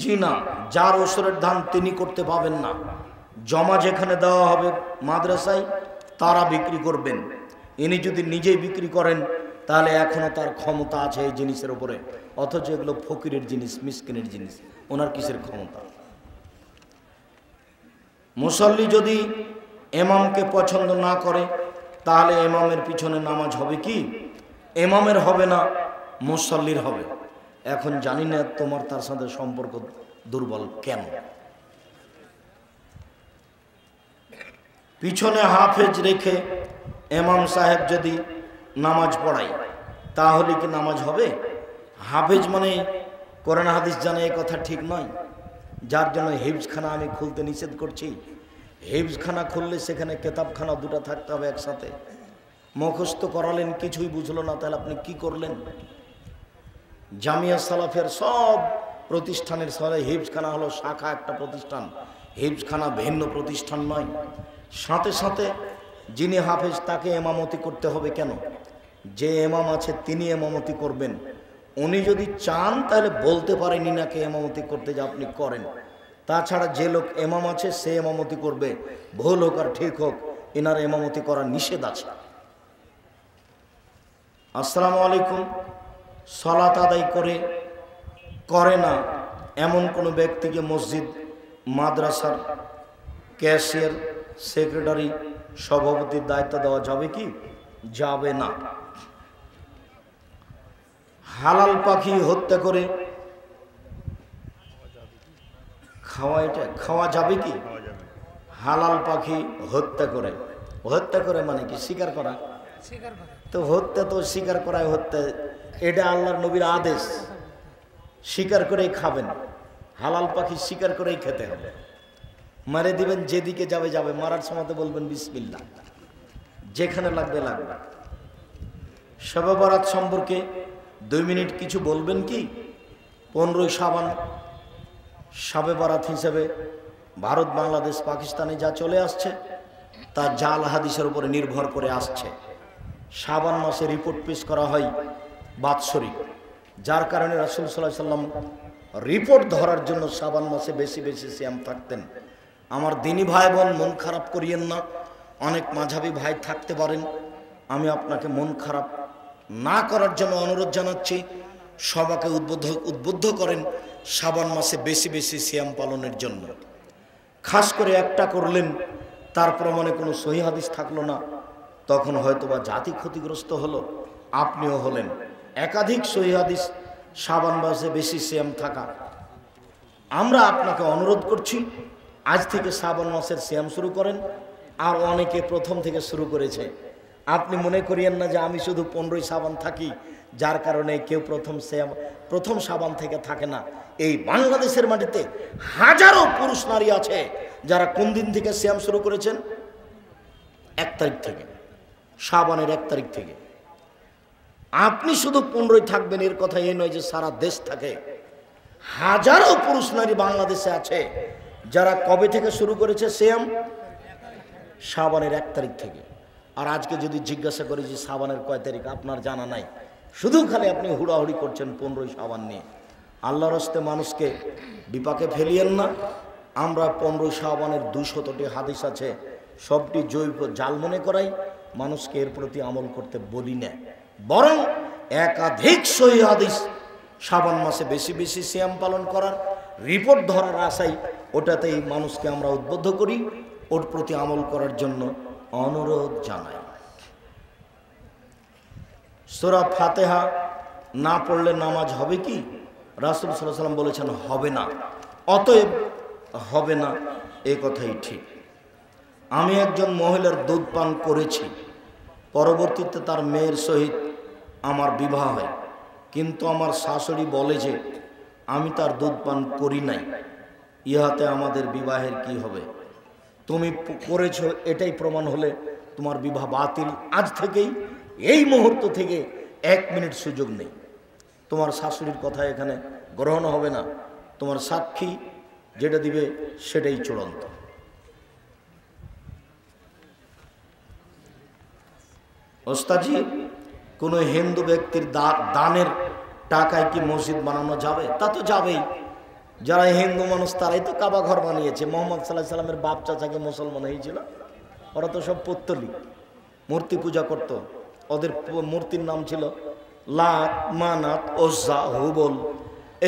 জি না, যার ওসরের ধান তিনি করতে পাবেন না। জমা যেখানে দেওয়া হবে মাদ্রাসায় তারা বিক্রি করবেন। ইনি যদি নিজেই বিক্রি করেন তাহলে এখনো তার ক্ষমতা আছে এই জিনিসের উপরে, অথচ এগুলো ফকিরের জিনিস, মিসকিনের জিনিস, ওনার কিসের ক্ষমতা? মুসল্লি যদি ইমামকে পছন্দ না করে তাহলে ইমামের পিছনে নামাজ হবে কি? ইমামের হবে না, মুসল্লির হবে। এখন জানি না তোমার তার সাথে সম্পর্ক দুর্বল কেন। পিছনে হাফেজ রেখে ইমাম সাহেব যদি নামাজ পড়ায় তাহলে কি নামাজ হবে? হাফেজ মানে কোরআন হাদিস জানে, এই কথা ঠিক নয়। যার জন্য হিফজখানা আমি খুলতে নিষেধ করছি। হিফজখানা খুললে সেখানে কেতাবখানা দুটো থাকতে হবে একসাথে। মুখস্থ করালেন, কিছুই বুঝলো না, তাহলে আপনি কি করলেন? জামিয়া সালাফের সব প্রতিষ্ঠানের সাথে হিফজখানা হলো শাখা একটা প্রতিষ্ঠান, হিফজখানা ভিন্ন প্রতিষ্ঠান নয়। সাথে সাথে যিনি হাফেজ তাকে এমামতি করতে হবে কেন? যে এমাম আছে তিনি এমামতি করবেন। উনি যদি চান তাহলে বলতে পারেন ইনাকে এমামতি করতে যে আপনি করেন। তাছাড়া যে লোক এমাম আছে সে এমামতি করবে, ভুল হোক আর ঠিক হোক, ইনার এমামতি করা নিষেধ আছে। আসসালামু আলাইকুম। সালাত আদায় করে না এমন কোনো ব্যক্তিকে মসজিদ, মাদ্রাসার ক্যাশিয়ার, সেক্রেটারি, সভাপতির দায়িত্ব দেওয়া যাবে কি? যাবে না। হালাল পাখি হত্যা করে খাওয়া যাবে কি? হালাল পাখি হত্যা করে মানে কি? শিকার করা। তো হত্যা তো শিকার করায় হত্যা, এটা আল্লাহর নবীর আদেশ। শিকার করেই খাবেন, হালাল পাখি শিকার করেই খেতে হবে। মারে দিবেন, যেদিকে যাবে যাবে, মারার সময় বলবেন বিসমিল্লাহ, যেখানে লাগবে। শবে বরাত সম্পর্কে 2 মিনিট কিছু বলবেন কি? 15 শাবান শবে বরাত হিসেবে ভারত, বাংলাদেশ, পাকিস্তানে যা চলে আসছে তা জাল হাদিসের উপরে নির্ভর করে আসছে। শাবান মাসে রিপোর্ট পেশ করা হয় বাৎসরিক, যার কারণে রাসূল সাল্লাল্লাহু আলাইহি ওয়াসাল্লাম রিপোর্ট ধরার জন্য শাবান মাসে বেশি বেশি সিয়াম থাকতেন। আমার দিনী ভাই বোন, মন খারাপ করিয়েন না। অনেক মাঝাবি ভাই থাকতে পারেন, আমি আপনাকে মন খারাপ না করার জন্য অনুরোধ জানাচ্ছি। সবাইকে উদ্বুদ্ধ করেন শাবান মাসে বেশি বেশি সিয়াম পালনের জন্য। খাস করে একটা করলেন, তার প্রমাণে কোনো সহিহ হাদিস থাকলো না, তখন হয়তোবা জাতি ক্ষতিগ্রস্ত হলো, আপনিও হলেন। একাধিক সহিহ হাদিস শাবান মাসে বেশি সিয়াম থাকা। আমরা আপনাকে অনুরোধ করছি, আজ থেকে শাবান মাসের সিয়াম শুরু করেন। আর অনেকে প্রথম থেকে শুরু করেছে, আপনি মনে করিয়েন না যে আমি শুধু 15 শাবান থাকি, যার কারণে কেউ প্রথম শাবান থেকে থাকে না। এই বাংলাদেশের মাটিতে হাজারো পুরুষ নারী আছে যারা কোন দিন থেকে সিয়াম শুরু করেছেন? 1 তারিখ থেকে, শাবানের 1 তারিখ থেকে। আপনি শুধু 15 থাকবেন এর কথা এই নয় যে সারা দেশ থাকে। হাজারো পুরুষ নারী বাংলাদেশে আছে যারা কবে থেকে শুরু করেছে সিয়াম? শাবানের 1 তারিখ থেকে। আর আজকে যদি জিজ্ঞাসা করি যে শাবানের কয় তারিখ, আপনার জানা নাই, শুধু খালি আপনি হুড়াহুড়ি করছেন 15 শাবান নিয়ে। আল্লাহর হস্তে মানুষকে বিপাকে ফেলিয়েন না। আমরা 15 শাবানের 200টি হাদিস আছে, সবটি জৈব জাল মনে করাই, মানুষকে এর প্রতি আমল করতে বলি না। বরং একাধিক সহিহ হাদিস শাবান মাসে বেশি বেশি সিয়াম পালন করার, রিপোর্ট ধরার আশায় ওটাতেই মানুষকে আমরা উদ্বুদ্ধ করি, ওর প্রতি আমল করার জন্য অনুরোধ জানাই। সূরা ফাতিহা না পড়লে নামাজ হবে কি? রাসূল সাল্লাল্লাহু আলাইহি ওয়াসাল্লাম বলেছেন হবে না। অতএব হবে না, এ কথাই ঠিক। আমি একজন মহিলার দুধ পান করেছি, পরবর্তীতে তার মেয়ের সহিত আমার বিবাহ হয়, কিন্তু আমার শাশুড়ি বলে যে আমি তার দুধ পান করি নাই, ইহাতে আমাদের বিবাহের কি হবে? তুমি করেছো এটাই প্রমাণ হলে তোমার বিবাহ বাতিল। আজ থেকেই, এই মুহূর্ত থেকে 1 মিনিট সুযোগ নেই। তোমার শাশুড়ির কথা এখানে গ্রহণ হবে না। তোমার সাক্ষী যেটা দিবে সেটাই চূড়ান্ত। ওস্তাদজি, কোনো হিন্দু ব্যক্তির দানের টাকায় কি মসজিদ বানানো যাবে? তা তো যাবেই। যারা হিন্দু মানুষ তারাই তো কাবা ঘর বানিয়েছে। মোহাম্মদ সাল্লাল্লাহু আলাইহি সাল্লামের বাপ চাচাকে মুসলমান হয়েছিল, ওরা তো সব পত্তলিক, মূর্তি পূজা করত। ওদের মূর্তির নাম ছিল লাত, মানাত, ওজ্জা, হুবল,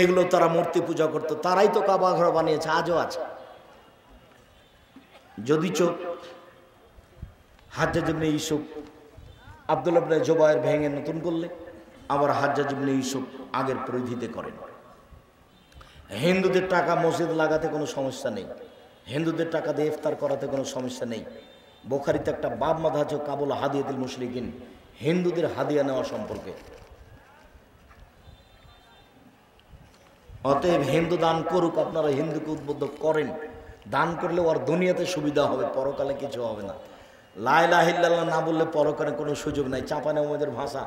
এগুলো তারা মূর্তি পূজা করত। তারাই তো কাবা ঘর বানিয়েছে, আজও আছে। যদি চোখ হাজ্জাজ ইবনে ইউসুফ আব্দুল্লাহ ইবনে জুবায়ের ভেঙে নতুন করলে, আবার হাজ্জাজ ইবনে ইউসুফ আগের পরিধিতে করেন। হিন্দুদের টাকা মসজিদ লাগাতে কোনো সমস্যা নেই, হিন্দুদের টাকা দিয়ে ইফতার করাতে কোনো সমস্যা নেই। বুখারীতে একটা বাব মাদ আছে কাবুল হাদিয়াতুল মুশরিকিন, হিন্দুদের হাদিয়া নেওয়া সম্পর্কে। অতএব হিন্দু দান করুক, আপনারা হিন্দুকে উদ্বুদ্ধ করেন। দান করলে ওর দুনিয়াতে সুবিধা হবে, পরকালে কিছু হবে না। লা ইলাহা ইল্লাল্লাহ না বললে পরকালে কোনো সুযোগ নাই। চাঁপানেওয়াদের ভাষা,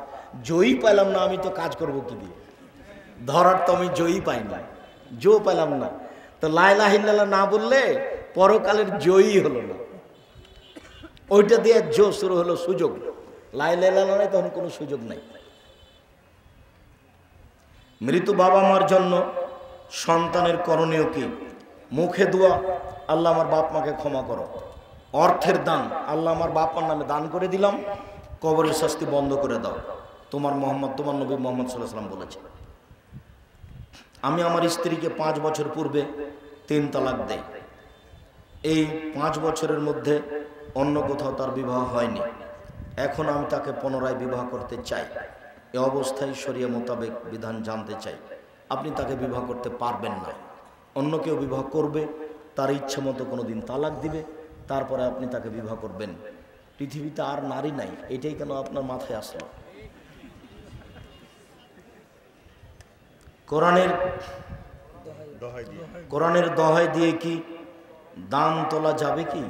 জয়ী পাইলাম না আমি তো কাজ করব কি দিয়ে? ধরার তো আমি জয়ী পাই না, জো পেলাম না। তো লা ইলাহা ইল্লাল্লাহ না বললে পরকালের জয়ী হলো না, ওইটা দিয়ে জো শুরু হলো সুযোগ। লা ইলাহা ইল্লাল্লাহ নাই, তখন কোনো সুযোগ নাই। মৃত বাবা মার জন্য সন্তানের করণীয় কি? মুখে দোয়া, আল্লাহ আমার বাপ মাকে ক্ষমা করো। অর্থের দান, আল্লাহ আমার বাপ মার নামে দান করে দিলাম, কবরের শাস্তি বন্ধ করে দাও। তোমার নবী মোহাম্মদ সাল্লাল্লাহু আলাইহি ওয়াসাল্লাম বলেছে। আমি আমার স্ত্রীকে 5 বছর পূর্বে 3 তালাক দেই। এই 5 বছরের মধ্যে অন্য কোথাও তার বিবাহ হয়নি। এখন আমি তাকে পুনরায় বিবাহ করতে চাই। এই অবস্থায় শরিয়া মোতাবেক বিধান জানতে চাই। আপনি তাকে বিবাহ করতে পারবেন না। অন্য কেউ বিবাহ করবে, তার ইচ্ছে মতো কোনোদিন তালাক দিবে, তারপরে আপনি তাকে বিবাহ করবেন। পৃথিবীতে আর নারী নাই, এটাই কেন আপনার মাথায় আসলো? কোরআনের দোহাই দিয়ে কি দান তোলা যাবে কি?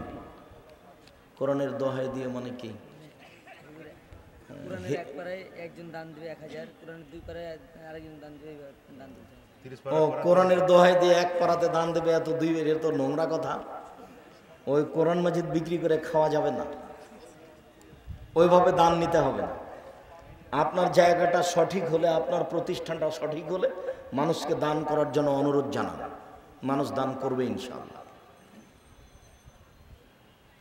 কোরআনের দোহাই দিয়ে মানে কি? কোরআনের দোহাই দিয়ে 1 পারাতে দান দেবে, এত 2 এর তো নোংরা কথা। ওই কোরআন মাজিদ বিক্রি করে খাওয়া যাবে না, ওইভাবে দান নিতে হবে না। আপনার জায়গাটা সঠিক হলে, আপনার প্রতিষ্ঠানটা সঠিক হলে মানুষকে দান করার জন্য অনুরোধ জানান, মানুষ দান করবে ইনশাআল্লাহ।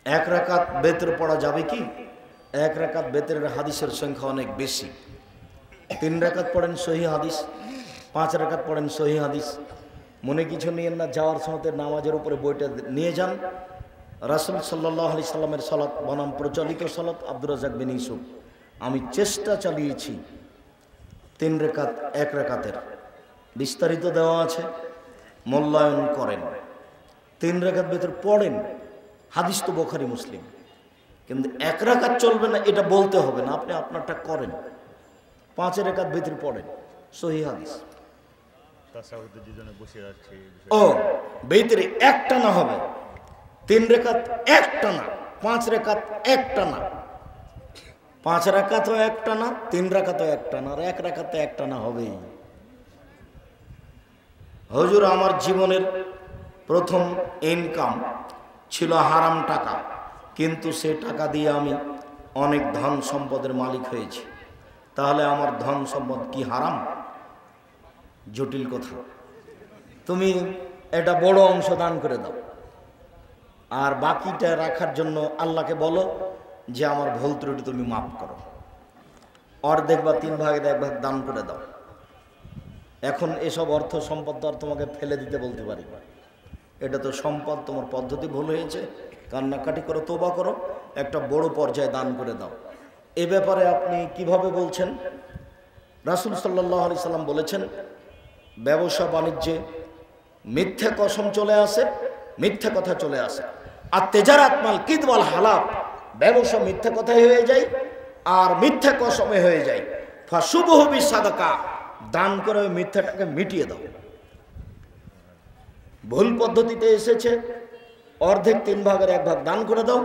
1 রাকাত বেতর পড়া যাবে কি? 1 রাকাত বেতরের হাদিসের সংখ্যা অনেক বেশি। 3 রাকাত পড়েন সহিহ হাদিস, 5 রাকাত পড়েন সহিহ হাদিস। মনে কিছু নিয়েন না, যাওয়ার সময় নামাজের উপরে বইটা নিয়ে যান। রাসূল সাল্লাল্লাহু আলাইহি সাল্লামের সালাত বনাম প্রচলিত সালাত আব্দুর রাজ্জাক বিন ইউসুফ। আমি চেষ্টা চালিয়েছি 3 রাকাত 1 রাকাতের, বিস্তারিত দেওয়া আছে, মূল্যায়ন করেন। 3 রাকাত বেতর পড়েন, হাদিস তো বুখারী মুসলিম। কিন্তু 1 রাকাত চলবে না এটা বলতে হবে না, আপনি আপনারটা করেন। 5 রাকাত বেতর পড়েন, সহিহ হাদিস। ও বেতরে একটা না হবে, 3 রাকাত একটা না, 5 রাকাত একটা না, 5 রাকাতও একটা না, 3 রাকাতও একটা না, আর 1 রাকাতে একটা না হবেই। হুজুর, আমার জীবনের প্রথম ইনকাম ছিল হারাম টাকা, কিন্তু সে টাকা দিয়ে আমি অনেক ধন সম্পদের মালিক হয়েছি। তাহলে আমার ধন সম্পদ কি হারাম? জটিল কথা। তুমি এটা বড় অংশ দান করে দাও, আর বাকিটা রাখার জন্য আল্লাহকে বলো যে আমার ভুল ত্রুটি তুমি মাফ করো। অর্ধেক বা 3 ভাগের 1 ভাগ দান করে দাও। এখন এসব অর্থ সম্পদ তো আর তোমাকে ফেলে দিতে বলতে পারি, এটা তো সম্পদ, তোমার পদ্ধতি ভুল হয়েছে, কান্নাকাটি করো, তওবা করো, একটা বড় পর্যায়ে দান করে দাও। এ ব্যাপারে আপনি কিভাবে বলছেন? রাসূল সাল্লাল্লাহু আলাইহি সাল্লাম বলেছেন, ব্যবসা বাণিজ্যে মিথ্যা কসম চলে আসে, মিথ্যা কথা চলে আসে। আর তেজারাত মাল কিদব ওয়াল হালাফ, ব্যবসা মিথ্যা কথাই হয়ে যায় আর মিথ্যা কসমে হয়ে যায়। ফাশুবহু বিসাদাকা, দান করে ওই মিথ্যাটাকে মিটিয়ে দাও। ভুল পদ্ধতিতে এসেছে, অর্ধেক 3 ভাগের 1 ভাগ দান করে দাও,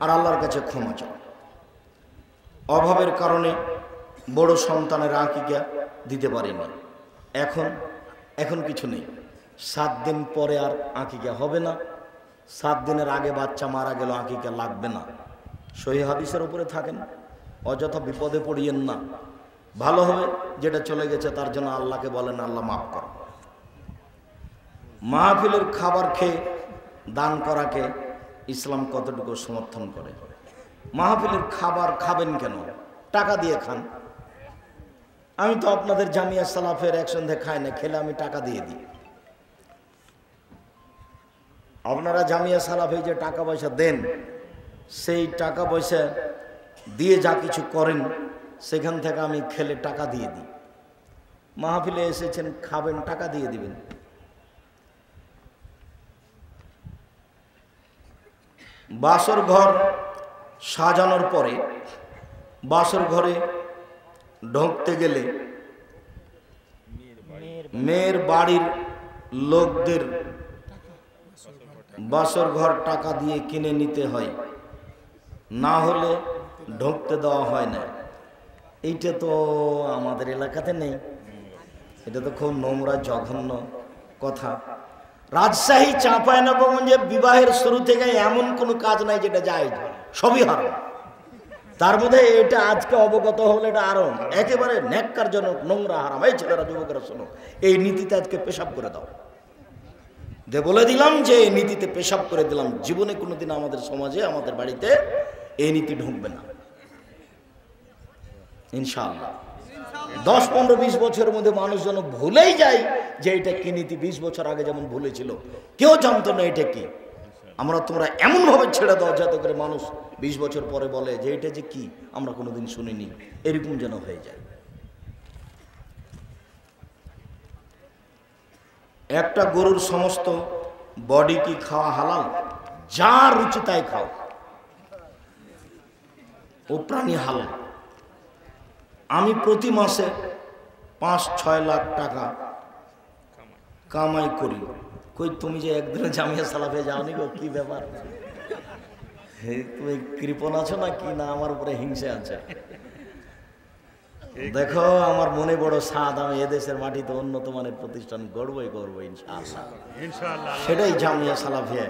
আর আল্লাহর কাছে ক্ষমা চাও। অভাবের কারণে বড় সন্তানের আকিকা দিতে পারিনি, এখন কিছু নেই। 7 দিন পরে আর আকিকা হবে না, 7 দিনের আগে বাচ্চা মারা গেল, আকিকা লাগবে না। সহিহ হাদিসের উপরে থাকেন, অযথা বিপদে পড়িয়েন না। ভালো হবে যেটা চলে গেছে তার জন্য আল্লাহকে বলেন, আল্লাহ মাফ করো। মাহফিলের খাবার খেয়ে দান করাকে ইসলাম কতটুকু সমর্থন করে? মাহফিলের খাবার খাবেন কেন? টাকা দিয়ে খান। আমি তো আপনাদের জামিয়া সালাফের একসঙ্গে খাই না, খেলে আমি টাকা দিয়ে দিই। আপনারা জামিয়া সালাফে যে টাকা পয়সা দেন, সেই টাকা পয়সা দিয়ে যা কিছু করেন সেখান থেকে আমি খেলে টাকা দিয়ে দিই। মাহফিলে এসেছেন, খাবেন, টাকা দিয়ে দিবেন। বাসর ঘর সাজানোর পরে বাসর ঘরে ঢুকতে গেলে মেয়ের বাড়ির লোকদের বাসর ঘর টাকা দিয়ে কিনে নিতে হয়, না হলে ঢুকতে দেওয়া হয় না। এইটা তো আমাদের এলাকাতে নেই, এটা তো খুব নোংরা জঘন্য কথা। রাজশাহী চাঁপাইনবাবগঞ্জে বিবাহের শুরু থেকে এমন কোনো কাজ নাই যেটা জায়েজ, সবই হারাম। তার মধ্যে এটা আজকে অবগত হলে এটা আরো একেবারে ন্যাক্কারজনক, নোংরা, হারাম। এই ছেলেরা, যুবকেরা শোনো, এই নীতিতে আজকে পেশাব করে দাও। যে বলে দিলাম যে এই নীতিতে পেশাব করে দিলাম, জীবনে কোনোদিন আমাদের সমাজে, আমাদের বাড়িতে এই নীতি ঢুকবে না ইনশাআল্লাহ। 10, 15, 20 বছরের মধ্যে মানুষ যেন ভুলেই যায় যে এটা কি নীতি। 20 বছর আগে যেমন ভুলেছিল, কেউ জানতো না এটা কি। তোমরা এমন ভাবে ছেড়ে দাও যাতে করে মানুষ 20 বছর পরে বলে যে এটা যে কি, আমরা কোনোদিন শুনিনি, এরকম যেন হয়ে যায়। একটা গরুর সমস্ত বডি কি খাওয়া হালাল? যা রুচি তাই খাও, ও প্রাণী হালাল। আমি প্রতি মাসে 5-6 লাখ টাকা কামাই করি। কই তুমি যে একদিনে জামিয়া সালাফে যাওনি গো, কি ব্যাপার? তুমি কৃপণ আছো না কি, না আমার উপরে হিংসে আছে? দেখো, আমার মনে বড় সাদ, আমি এদেশের মাটিতে উন্নত মানের প্রতিষ্ঠান গড়বই ইনশাআল্লাহ। সেটাই জামিয়া সালাফিয়া।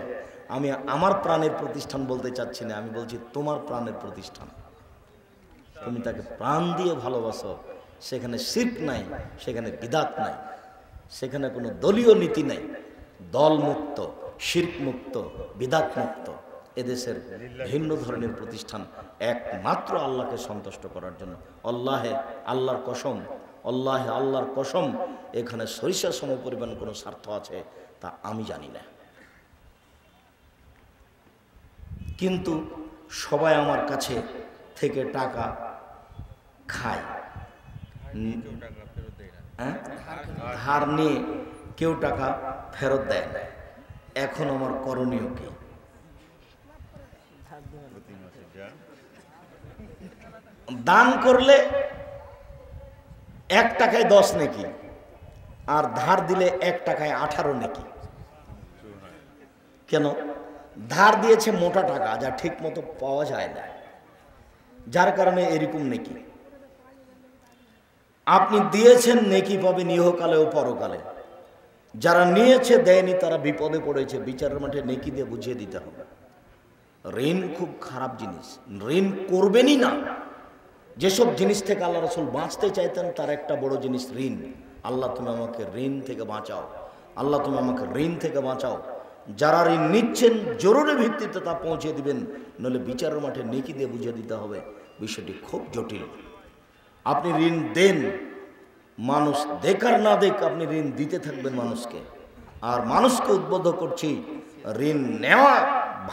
আমি আমার প্রাণের প্রতিষ্ঠান বলতে চাচ্ছি না, আমি বলছি তোমার প্রাণের প্রতিষ্ঠান। তুমি তাকে প্রাণ দিয়ে ভালোবাসো, সেখানে শিরক নাই, সেখানে বিদাত নাই, সেখানে কোনো দলীয় নীতি নাই। দল মুক্ত, শিরক মুক্ত, বিদাত মুক্ত এদেশের ভিন্ন ধরনের প্রতিষ্ঠান, একমাত্র আল্লাহকে সন্তুষ্ট করার জন্য। আল্লাহর কসম, আল্লাহর কসম, এখানে সরিষা সম পরিমাণ কোনো স্বার্থ আছে তা আমি জানি না। কিন্তু সবাই আমার কাছে থেকে টাকা খায়, ধার নিয়ে কেউ টাকা ফেরত দেয় না। এখন আমার করণীয় কি? দান করলে 1 টাকায় 10 নেকি, আর ধার দিলে 1 টাকায় 18 নেকি। কেন? ধার দিয়েছে মোটা টাকা, যা ঠিক মতো পাওয়া যায় না, যার কারণে এরকম নেকি। আপনি দিয়েছেন, নেকি পাবেন ইহকালে ও পরকালে। যারা নিয়েছে, দেয়নি, তারা বিপদে পড়েছে, বিচারের মাঠে নেকি দিয়ে বুঝিয়ে দিতে হবে। ঋণ খুব খারাপ জিনিস, ঋণ করবেনই না। যেসব জিনিস থেকে আল্লাহ রাসূল বাঁচতে চাইতেন, তার একটা বড় জিনিস ঋণ। আল্লাহ তুমি আমাকে ঋণ থেকে বাঁচাও, আল্লাহ তুমি আমাকে ঋণ থেকে বাঁচাও। যারা ঋণ নিচ্ছেন, জরুরি ভিত্তিতে তা পৌঁছে দিবেন, নইলে বিচারের মাঠে নেকি দিয়ে বুঝিয়ে দিতে হবে। বিষয়টি খুব জটিল। আপনি ঋণ দেন, মানুষ দেখার না দেখ আপনি ঋণ দিতে থাকবেন মানুষকে। আর মানুষকে উদ্বুদ্ধ করছি, ঋণ নেওয়া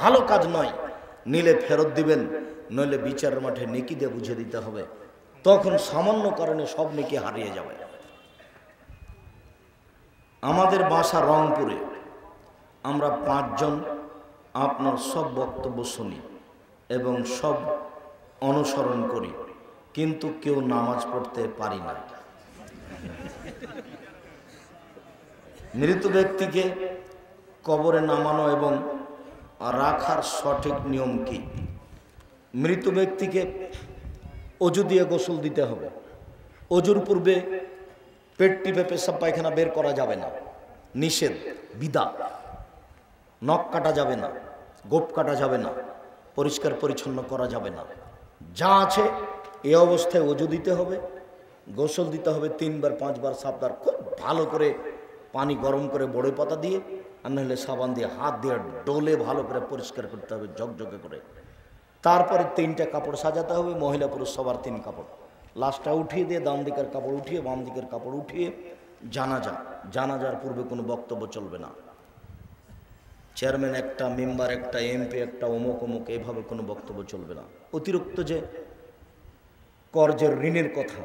ভালো কাজ নয়, নিলে ফেরত দিবেন, নইলে বিচারের মাঠে নেকি দিয়ে বুঝিয়ে দিতে হবে। তখন সামান্য কারণে সব নেকি হারিয়ে যাবে। আমাদের বাসা রংপুরে, আমরা 5 জন আপনার সব বক্তব্য শুনি এবং সব অনুসরণ করি, কিন্তু কেউ নামাজ পড়তে পারি না। মৃত ব্যক্তিকে কবরে নামানো এবং রাখার সঠিক নিয়ম কি? মৃত ব্যক্তিকে অজু দিয়ে গোসল দিতে হবে। অজুর পূর্বে পেট টিপে পেশাব পায়খানা বের করা যাবে না, নিষেধ, বিদআত। নখ কাটা যাবে না, গোপ কাটা যাবে না, পরিষ্কার পরিচ্ছন্ন করা যাবে না। যা আছে এই অবস্থায় অজু দিতে হবে, গোসল দিতে হবে 3 বার 5 বার, সাবধান খুব ভালো করে পানি গরম করে বড়ই পাতা দিয়ে, আর নাহলে সাবান দিয়ে হাত দিয়ে ডলে ভালো করে পরিষ্কার করতে হবে ঝকঝকে করে। তারপরে 3টা কাপড় সাজাতে হবে, মহিলা পুরুষ সবার 3 কাপড়। লাশটা উঠিয়ে দিয়ে ডান দিকের কাপড় উঠিয়ে, বাম দিকের কাপড় উঠিয়ে জানাজার পূর্বে কোনো বক্তব্য চলবে না। চেয়ারম্যান একটা, মেম্বার একটা, এমপি একটা, অমুক অমুক, এইভাবে কোনো বক্তব্য চলবে না। অতিরিক্ত যে কর্জের ঋণের কথা,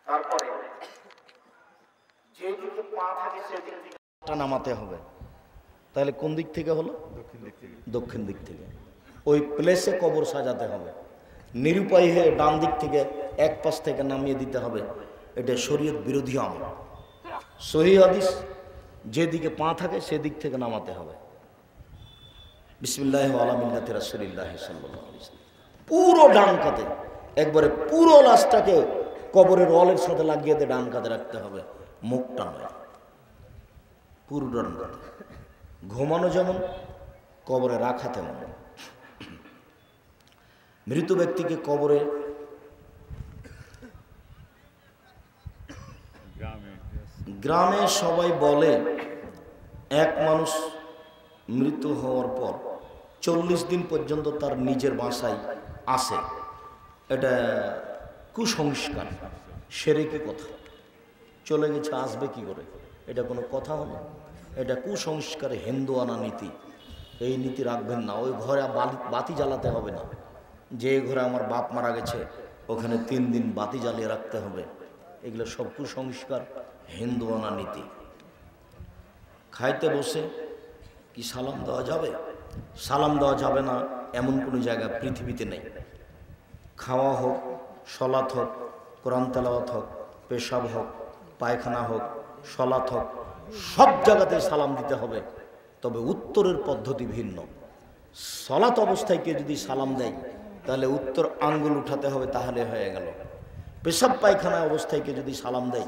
তারপরে যেদিকে পা থাকে সেদিকে নামাতে হবে। তাহলে কোন দিক থেকে হলো? দক্ষিণ দিক থেকে। ওই প্লেসে কবর সাজাতে হবে। নিরুপায় হয়ে ডান দিক থেকে এক পাশ থেকে নামিয়ে দিতে হবে। এটা শরীয়ত বিরোধী আমল। সহিহ হাদিস, যেদিকে পা থাকে সেদিক থেকে নামাতে হবে। বিসমিল্লাহি ওয়া আলা মিল্লাতি রাসূলিল্লাহি সাল্লাল্লাহু আলাইহি ওয়াসাল্লাম। পুরো ডান কাঁধে, একবারে পুরো লাশটাকে কবরের ওয়ালের সাথে লাগিয়ে দিয়ে ডান কাঁধে রাখতে হবে, মুখটা নয়, পুরো ডান কাঁধে। ঘুমানো যেমন, কবরে রাখা তেমন। মৃত ব্যক্তিকে কবরে গ্রামে সবাই বলে এক মানুষ মৃত হওয়ার পর 40 দিন পর্যন্ত তার নিজের বাসায় আসে, এটা কুসংস্কার, শিরকি কথা। চলে গেছে, আসবে কি করে? এটা কোনো কথা হলো? এটা কুসংস্কার, হিন্দুয়ানা নীতি। এই নীতি রাখবেন না। ওই ঘরে বাতি জ্বালাতে হবে না। যে ঘরে আমার বাপ মারা গেছে ওখানে 3 দিন বাতি জ্বালিয়ে রাখতে হবে, এগুলো সব কুসংস্কার, হিন্দুয়ানা নীতি। খাইতে বসে কি সালাম দেওয়া যাবে? সালাম দেওয়া যাবে না এমন কোনো জায়গা পৃথিবীতে নেই। খাওয়া হোক, সলাৎ হোক, কোরআন তেলাওয়াত হোক, পেশাব হোক, পায়খানা হোক, সলাৎ হোক, সব জায়গাতে সালাম দিতে হবে। তবে উত্তরের পদ্ধতি ভিন্ন। সলাৎ অবস্থায় কেউ যদি সালাম দেয় তাহলে উত্তর আঙ্গুল উঠাতে হবে, তাহলে হয়ে গেল। পেশাব পায়খানা অবস্থায় কেউ যদি সালাম দেয়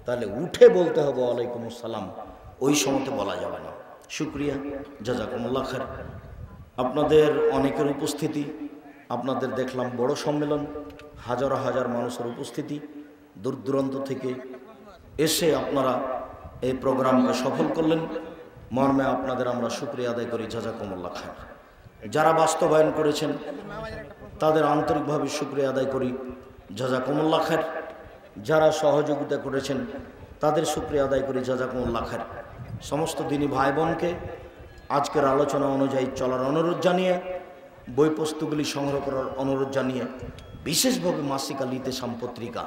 তাহলে উঠে বলতে হবে ওয়ালাইকুম আসসালাম, ওই সময়তে বলা যাবে না। শুক্রিয়া, জাযাকুমুল্লাহ খায়র। আপনাদের অনেকের উপস্থিতি, আপনাদের দেখলাম বড় সম্মেলন, হাজার হাজার মানুষের উপস্থিতি, দূর দূরান্ত থেকে এসে আপনারা এই প্রোগ্রামকে সফল করলেন। মর্মে আপনাদের আমরা শুকরিয়া আদায় করি, জাযাকুমুল্লাহ খায়র। যারা বাস্তবায়ন করেছেন তাদের আন্তরিকভাবে শুকরিয়া আদায় করি, জাযাকুমুল্লাহ খায়র। যারা সহযোগিতা করেছেন তাদের শুকরিয়া আদায় করি, জাযাকুমুল্লাহ খায়র। সমস্ত দিনী ভাই বোনকে আজকের আলোচনা অনুযায়ী চলার অনুরোধ জানিয়ে, বই পুস্তকগুলি সংগ্রহ করার অনুরোধ জানিয়ে, বিশেষভাবে মাসিক আল ইতেসাম পত্রিকা